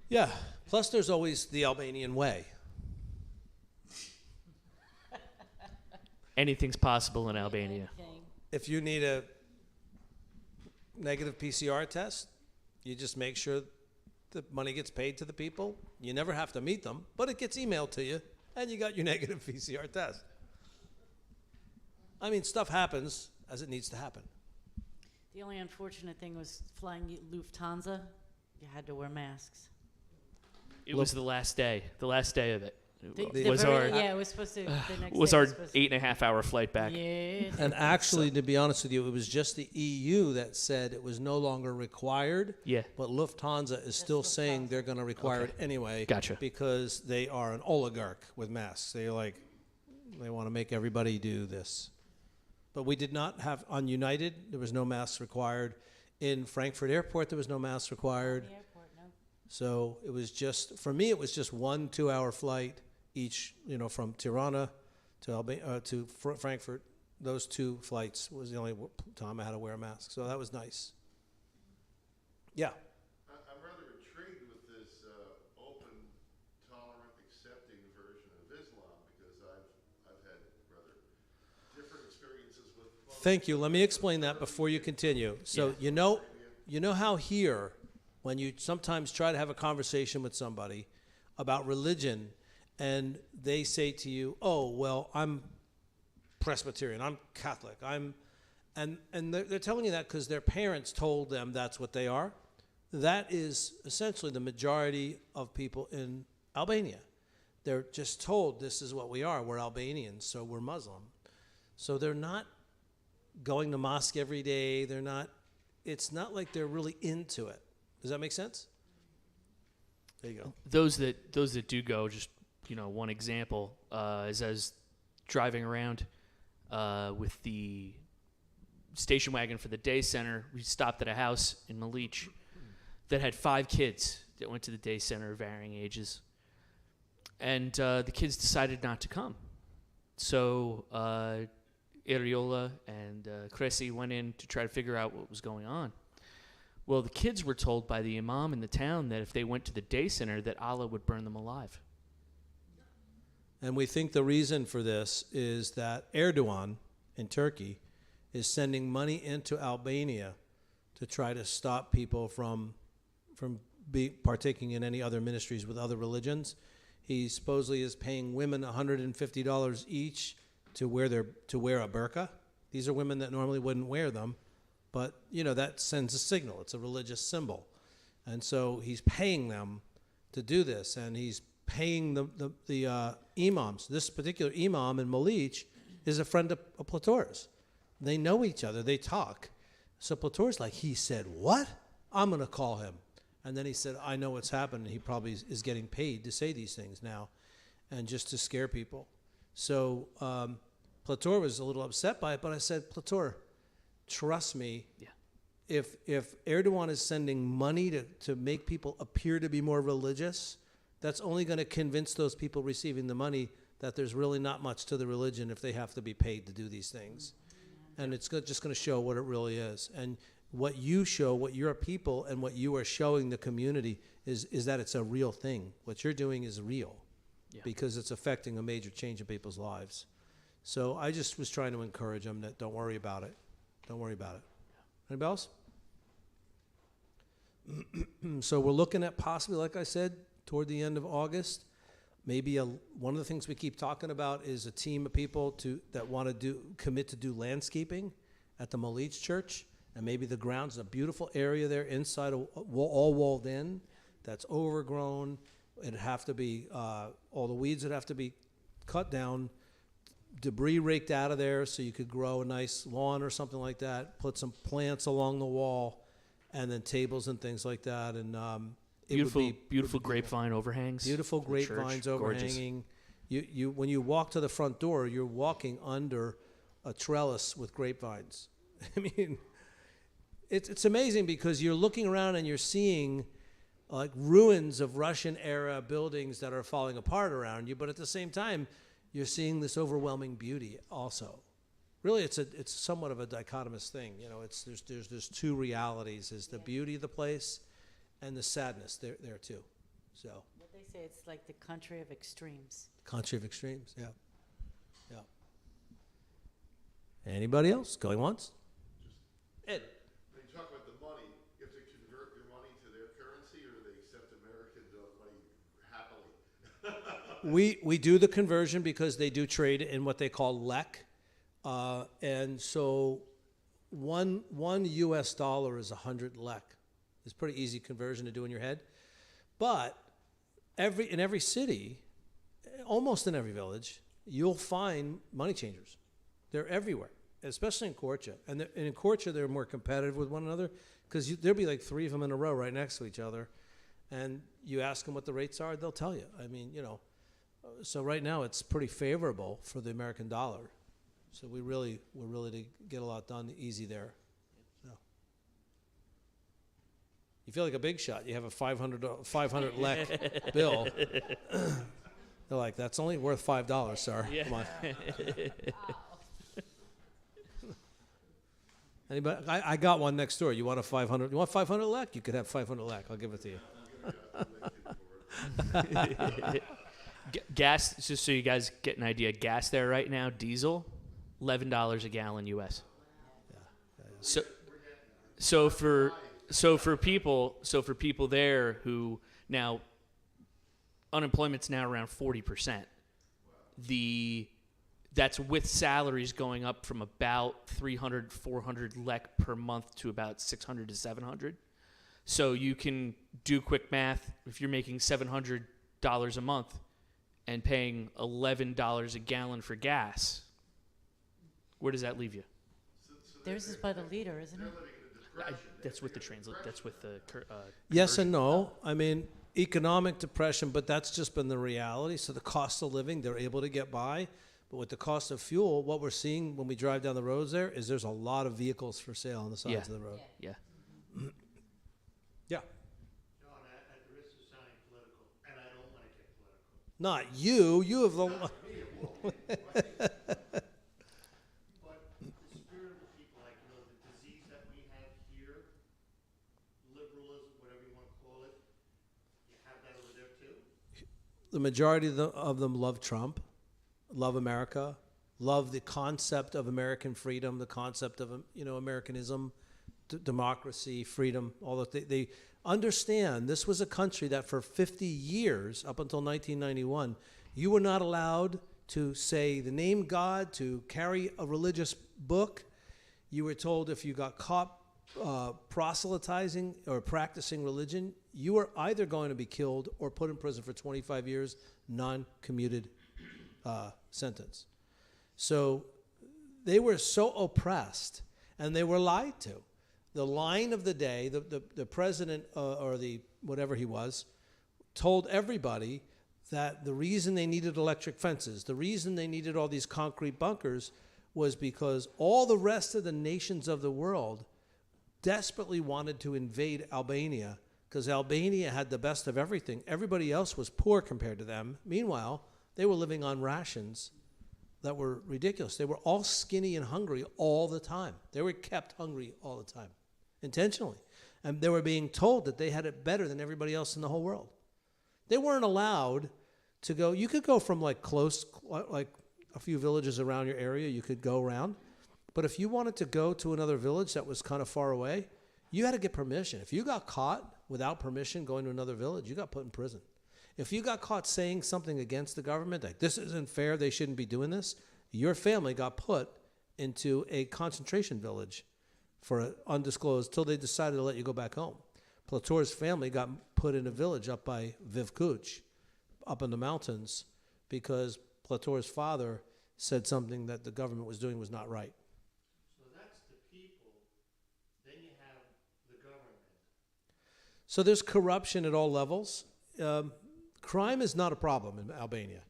Speaker 3: Yeah. Plus, there's always the Albanian way.
Speaker 7: Anything's possible in Albania.
Speaker 3: If you need a negative PCR test, you just make sure the money gets paid to the people. You never have to meet them, but it gets emailed to you, and you got your negative PCR test. I mean, stuff happens as it needs to happen.
Speaker 5: The only unfortunate thing was flying Lufthansa. You had to wear masks.
Speaker 7: It was the last day of it.
Speaker 5: It was supposed to. The next
Speaker 7: was
Speaker 5: day
Speaker 7: our
Speaker 5: was supposed to-
Speaker 7: 8.5-hour flight back.
Speaker 5: Yeah.
Speaker 3: And actually, to be honest with you, it was just the EU that said it was no longer required.
Speaker 7: Yeah.
Speaker 3: But Lufthansa is still saying they're going to require it anyway.
Speaker 7: Gotcha.
Speaker 3: Because they are an oligarch with masks. They want to make everybody do this. But we did not have, on United, there was no masks required. In Frankfurt Airport, there was no masks required.
Speaker 5: The airport, no.
Speaker 3: So it was just, for me, it was just 1 2-hour flight each, from Tirana to Frankfurt. Those 2 flights was the only time I had to wear a mask. So that was nice. Yeah.
Speaker 9: I'm rather intrigued with this open, tolerant, accepting version of Islam because I've had rather different experiences with.
Speaker 3: Thank you. Let me explain that before you continue. So you know how here, when you sometimes try to have a conversation with somebody about religion, and they say to you, "Oh, well, I'm Presbyterian, I'm Catholic, and they're telling you that because their parents told them that's what they are." That is essentially the majority of people in Albania. They're just told this is what we are. We're Albanians, so we're Muslim. So they're not going to mosque every day. It's not like they're really into it. Does that make sense? There you go.
Speaker 7: Those that do go, just one example is I was driving around with the station wagon for the day center. We stopped at a house in Malich that had 5 kids that went to the day center, varying ages, and the kids decided not to come. So Iriola and Cressy went in to try to figure out what was going on. Well, the kids were told by the imam in the town that if they went to the day center, that Allah would burn them alive.
Speaker 3: And we think the reason for this is that Erdogan in Turkey is sending money into Albania to try to stop people from partaking in any other ministries with other religions. He supposedly is paying women $150 each to wear a burqa. These are women that normally wouldn't wear them, but that sends a signal. It's a religious symbol, and so he's paying them to do this, and he's paying the imams. This particular imam in Malich is a friend of Plator's. They know each other. They talk. So Plator's like, he said, "What? I'm going to call him." And then he said, "I know what's happened." He probably is getting paid to say these things now and just to scare people. So Plator was a little upset by it, but I said, "Plator, trust me. Yeah. If Erdogan is sending money to make people appear to be more religious, that's only going to convince those people receiving the money that there's really not much to the religion if they have to be paid to do these things. And it's just going to show what it really is. And what you show, what your people and what you are showing the community is that it's a real thing. What you're doing is real, because it's affecting a major change in people's lives. So I just was trying to encourage them that don't worry about it. Don't worry about it. Anybody else? So we're looking at possibly, like I said, toward the end of August, maybe one of the things we keep talking about is a team of people that want to commit to do landscaping at the Malich Church, and maybe the ground's a beautiful area there inside, all walled in, that's overgrown. It'd have to be all the weeds would have to be cut down, debris raked out of there, so you could grow a nice lawn or something like that. Put some plants along the wall, and then tables and things like that, and
Speaker 7: Beautiful grapevine overhangs.
Speaker 3: Beautiful
Speaker 7: for the church.
Speaker 3: grapevines
Speaker 7: Gorgeous.
Speaker 3: overhanging. You when you walk to the front door, you're walking under a trellis with grapevines. I mean, it's amazing because you're looking around and you're seeing like ruins of Russian era buildings that are falling apart around you, but at the same time, you're seeing this overwhelming beauty also. Really, it's somewhat of a dichotomous thing. You know, there's two realities: is the beauty of the place and the sadness there too. So
Speaker 5: What they say, it's like the country of extremes.
Speaker 3: country of extremes, yeah. Anybody else going once? Ed.
Speaker 9: When you talk about the money, you have to convert your money to their currency, or do they accept American money happily?
Speaker 3: We do the conversion because they do trade in what they call lek, and so one U.S. dollar is 100 lek. It's a pretty easy conversion to do in your head, but in every city, almost in every village, you'll find money changers. They're everywhere, especially in Korcha. And in Korcha, they're more competitive with one another because there'll be like three of them in a row right next to each other, and you ask them what the rates are, they'll tell you. I mean, you know. So right now it's pretty favorable for the American dollar. So we're really to get a lot done easy there. So. You feel like a big shot. You have a 500 lek bill. They're like, that's only worth $5, sir.
Speaker 7: Yeah.
Speaker 3: Come on. Anybody? I got one next door. You want a 500? You want 500 lek? You could have 500 lek. I'll give it to you.
Speaker 7: Gas, just so you guys get an idea, gas there right now, diesel, $11 a gallon U.S. So for people there who now unemployment's now around 40%. That's with salaries going up from about 300, 400 lek per month to about 600 to 700. So you can do quick math. If you're making $700 a month and paying $11 a gallon for gas, where does that leave you?
Speaker 5: Theirs is by the liter, isn't it?
Speaker 7: That's with the translate. That's with the
Speaker 3: Yes and no. I mean, economic depression, but that's just been the reality. So the cost of living, they're able to get by. But with the cost of fuel, what we're seeing when we drive down the roads there is there's a lot of vehicles for sale on the sides of the road.
Speaker 7: Yeah.
Speaker 3: Yeah.
Speaker 4: John, at the risk of sounding political, and I don't want to get political.
Speaker 3: Not you. You have the.
Speaker 4: But the spirit of the people, like, you know, the disease that we have here, liberalism, whatever you want to call it, you have that over there too?
Speaker 3: The majority of them love Trump, love America, love the concept of American freedom, the concept of Americanism, democracy, freedom. All that they understand. This was a country that for 50 years, up until 1991, you were not allowed to say the name God, to carry a religious book. You were told if you got caught proselytizing or practicing religion, you were either going to be killed or put in prison for 25 years, non-commuted sentence. So they were so oppressed, and they were lied to. The line of the day, the president or the whatever he was, told everybody that the reason they needed electric fences, the reason they needed all these concrete bunkers, was because all the rest of the nations of the world desperately wanted to invade Albania because Albania had the best of everything. Everybody else was poor compared to them. Meanwhile, they were living on rations that were ridiculous. They were all skinny and hungry all the time. They were kept hungry all the time, intentionally. And they were being told that they had it better than everybody else in the whole world. They weren't allowed to go. You could go from like close, like a few villages around your area, you could go around. But if you wanted to go to another village that was kind of far away, you had to get permission. If you got caught without permission going to another village, you got put in prison. If you got caught saying something against the government, like this isn't fair, they shouldn't be doing this, your family got put into a concentration village for undisclosed till they decided to let you go back home. Plator's family got put in a village up by Vivkuch, up in the mountains, because Plator's father said something that the government was doing was not right.
Speaker 4: So that's the people. Then you have the government.
Speaker 3: So there's corruption at all levels. Crime is not a problem in Albania.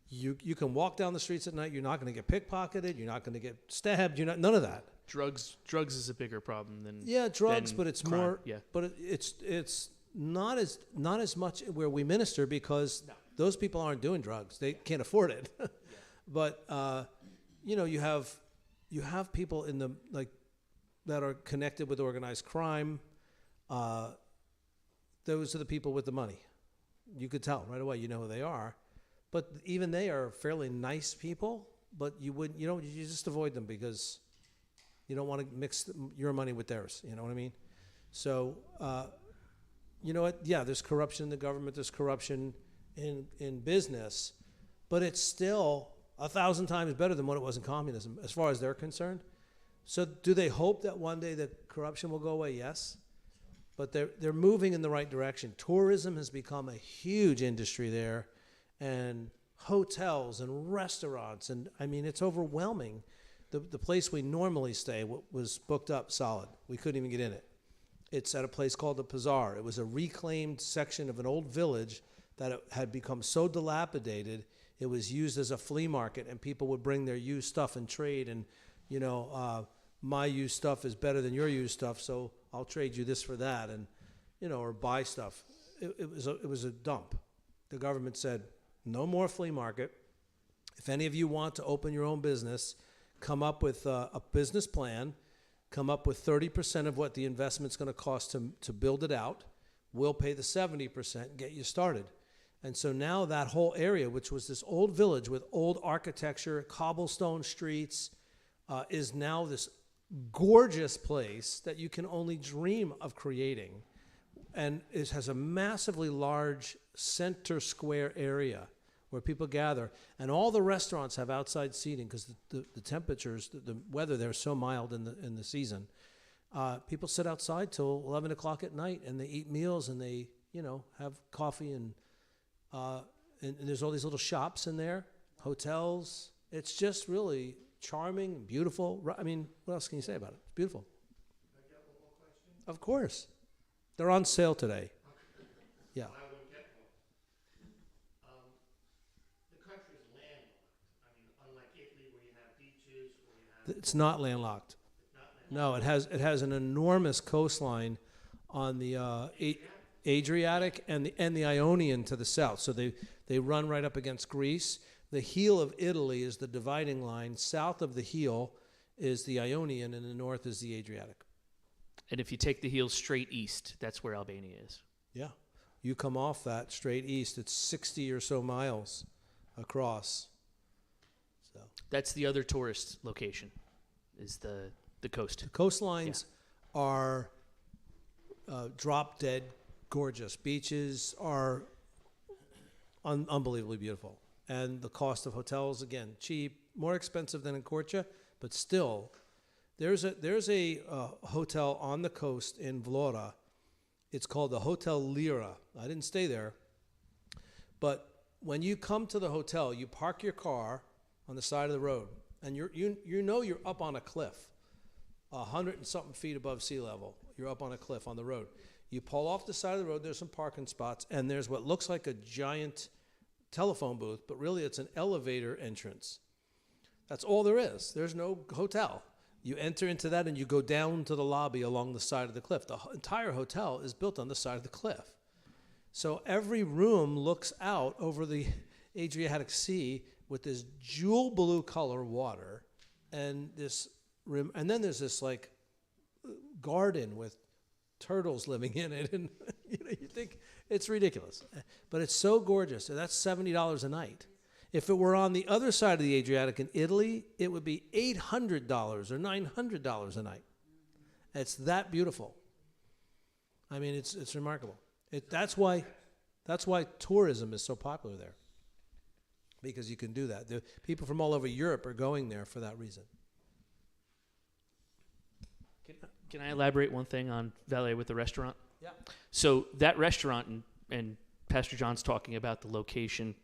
Speaker 3: You can walk down the streets at night. You're not going to get pickpocketed. You're not going to get stabbed. None of that.
Speaker 7: Drugs is a bigger problem than
Speaker 3: drugs,
Speaker 7: than
Speaker 3: but it's
Speaker 7: crime.
Speaker 3: more.
Speaker 7: Yeah.
Speaker 3: But it's not as much where we minister because those people aren't doing drugs. They can't afford it. But you have people in the that are connected with organized crime. Those are the people with the money. You could tell right away. You know who they are. But even they are fairly nice people. But you just avoid them because you don't want to mix your money with theirs. You know what I mean? So, you know what? Yeah, there's corruption in the government. There's corruption in business. But it's still 1,000 times better than what it was in communism, as far as they're concerned. So do they hope that one day the corruption will go away? Yes. But they're moving in the right direction. Tourism has become a huge industry there, and hotels and restaurants, and I mean, it's overwhelming. The place we normally stay was booked up solid. We couldn't even get in it. It's at a place called the Pazar. It was a reclaimed section of an old village that had become so dilapidated, it was used as a flea market, and people would bring their used stuff and trade, and my used stuff is better than your used stuff, so I'll trade you this for that, and or buy stuff. It was a dump. The government said, no more flea market. If any of you want to open your own business, come up with a business plan, come up with 30% of what the investment's going to cost to build it out. We'll pay the 70% and get you started. And so now that whole area, which was this old village with old architecture, cobblestone streets, is now this gorgeous place that you can only dream of creating. And it has a massively large center square area where people gather. And all the restaurants have outside seating because the temperatures, the weather there is so mild in the season. People sit outside till 11 o'clock at night and they eat meals and they, have coffee and there's all these little shops in there, hotels. It's just really charming, beautiful. I mean, what else can you say about it? It's beautiful.
Speaker 4: Can I get one more question?
Speaker 3: Of course. They're on sale today. Yeah.
Speaker 4: I wouldn't get one. The country's landlocked. I mean, unlike Italy where you have beaches, where you have...
Speaker 3: It's not landlocked.
Speaker 4: It's not landlocked.
Speaker 3: No, it has an enormous coastline on the Adriatic and the Ionian to the south. So they run right up against Greece. The heel of Italy is the dividing line. South of the heel is the Ionian, and the north is the Adriatic.
Speaker 7: And if you take the heel straight east, that's where Albania is.
Speaker 3: Yeah. You come off that straight east, it's 60 or so miles across. So
Speaker 7: That's the other tourist location, is the coast.
Speaker 3: the coastlines are drop dead gorgeous. Beaches are unbelievably beautiful. And the cost of hotels, again, cheap, more expensive than in Korcha, but still, there's a hotel on the coast in Vlora. It's called the Hotel Lira. I didn't stay there, but when you come to the hotel, you park your car on the side of the road, and you're up on a cliff, 100 and something feet above sea level. You're up on a cliff on the road. You pull off the side of the road. There's some parking spots, and there's what looks like a giant telephone booth, but really it's an elevator entrance. That's all there is. There's no hotel. You enter into that and you go down to the lobby along the side of the cliff. The entire hotel is built on the side of the cliff. So every room looks out over the Adriatic Sea with this jewel blue color water and this rim, and then there's this like garden with turtles living in it, and you think it's ridiculous, but it's so gorgeous. So that's $70 a night. If it were on the other side of the Adriatic in Italy, it would be $800 or $900 a night. It's that beautiful. I mean, it's remarkable. That's why tourism is so popular there, because you can do that. The people from all over Europe are going there for that reason.
Speaker 7: Can I elaborate one thing on Valet with the restaurant?
Speaker 3: Yeah.
Speaker 7: So that restaurant, and Pastor John's talking about the location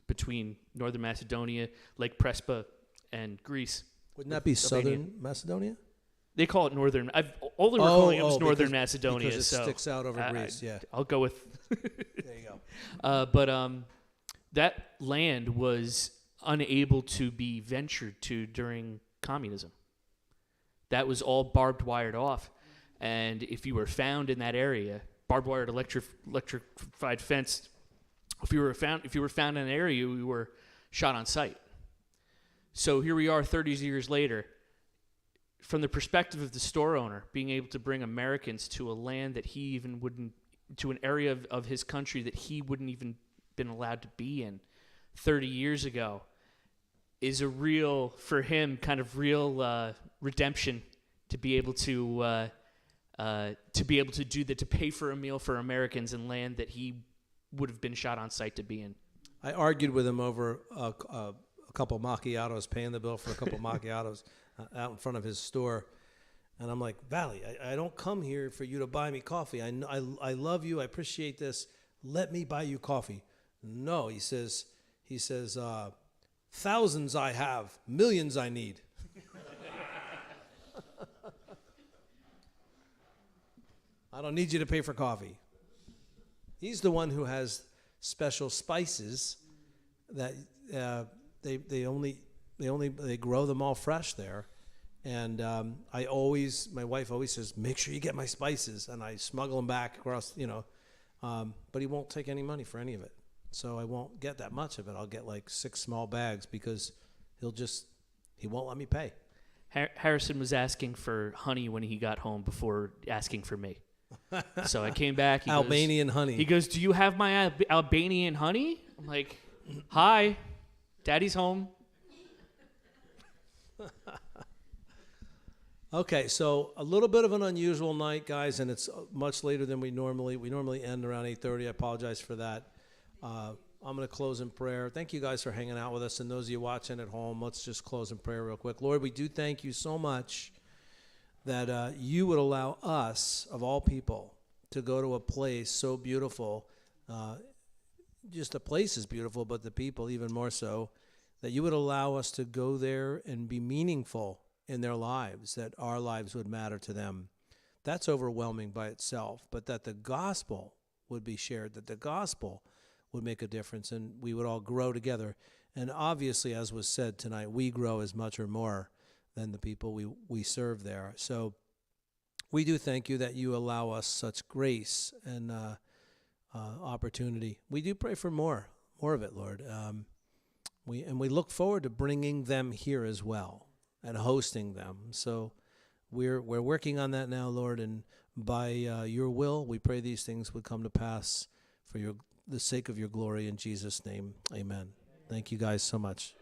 Speaker 7: between Northern Macedonia, Lake Prespa, and Greece.
Speaker 3: Wouldn't that be
Speaker 7: Albania.
Speaker 3: Southern Macedonia?
Speaker 7: They call it Northern. All they were calling it was Northern
Speaker 3: because,
Speaker 7: Macedonia.
Speaker 3: Because it
Speaker 7: so
Speaker 3: sticks out over Greece, yeah.
Speaker 7: I'll go with.
Speaker 3: There you go.
Speaker 7: But that land was unable to be ventured to during communism. That was all barbed wired off, and if you were found in that area, barbed wired electrified fence. If you were found in an area, you were shot on sight. So here we are, 30 years later. From the perspective of the store owner, being able to bring Americans to a land that he even wouldn't, to an area of his country that he wouldn't even been allowed to be in 30 years ago, is a real, for him, kind of real redemption to be able to do that, to pay for a meal for Americans in land that he would have been shot on sight to be in.
Speaker 3: I argued with him over a couple macchiatos, paying the bill for a couple macchiatos out in front of his store. And I'm like, Valley, I don't come here for you to buy me coffee. I love you. I appreciate this. Let me buy you coffee. No, he says, thousands I have, millions I need. I don't need you to pay for coffee. He's the one who has special spices that they grow them all fresh there. And my wife always says, make sure you get my spices, and I smuggle them back across, but he won't take any money for any of it. So I won't get that much of it. I'll get like 6 small bags because he won't let me pay.
Speaker 7: Harrison was asking for honey when he got home before asking for me. So I came back.
Speaker 3: Albanian honey.
Speaker 7: He goes, do you have my Albanian honey? I'm like, hi, Daddy's home.
Speaker 3: Okay, so a little bit of an unusual night, guys, and it's much later than we normally end around 8:30. I apologize for that. I'm going to close in prayer. Thank you guys for hanging out with us, and those of you watching at home, let's just close in prayer real quick. Lord, we do thank you so much that you would allow us, of all people, to go to a place so beautiful. Just the place is beautiful, but the people even more so, that you would allow us to go there and be meaningful in their lives, that our lives would matter to them. That's overwhelming by itself, but that the gospel would be shared, that the gospel would make a difference, and we would all grow together. And obviously, as was said tonight, we grow as much or more than the people we serve there. So we do thank you that you allow us such grace and opportunity. We do pray for more of it, Lord. We look forward to bringing them here as well and hosting them. So we're working on that now, Lord, and by your will, we pray these things would come to pass for the sake of your glory in Jesus' name. Amen. Thank you guys so much.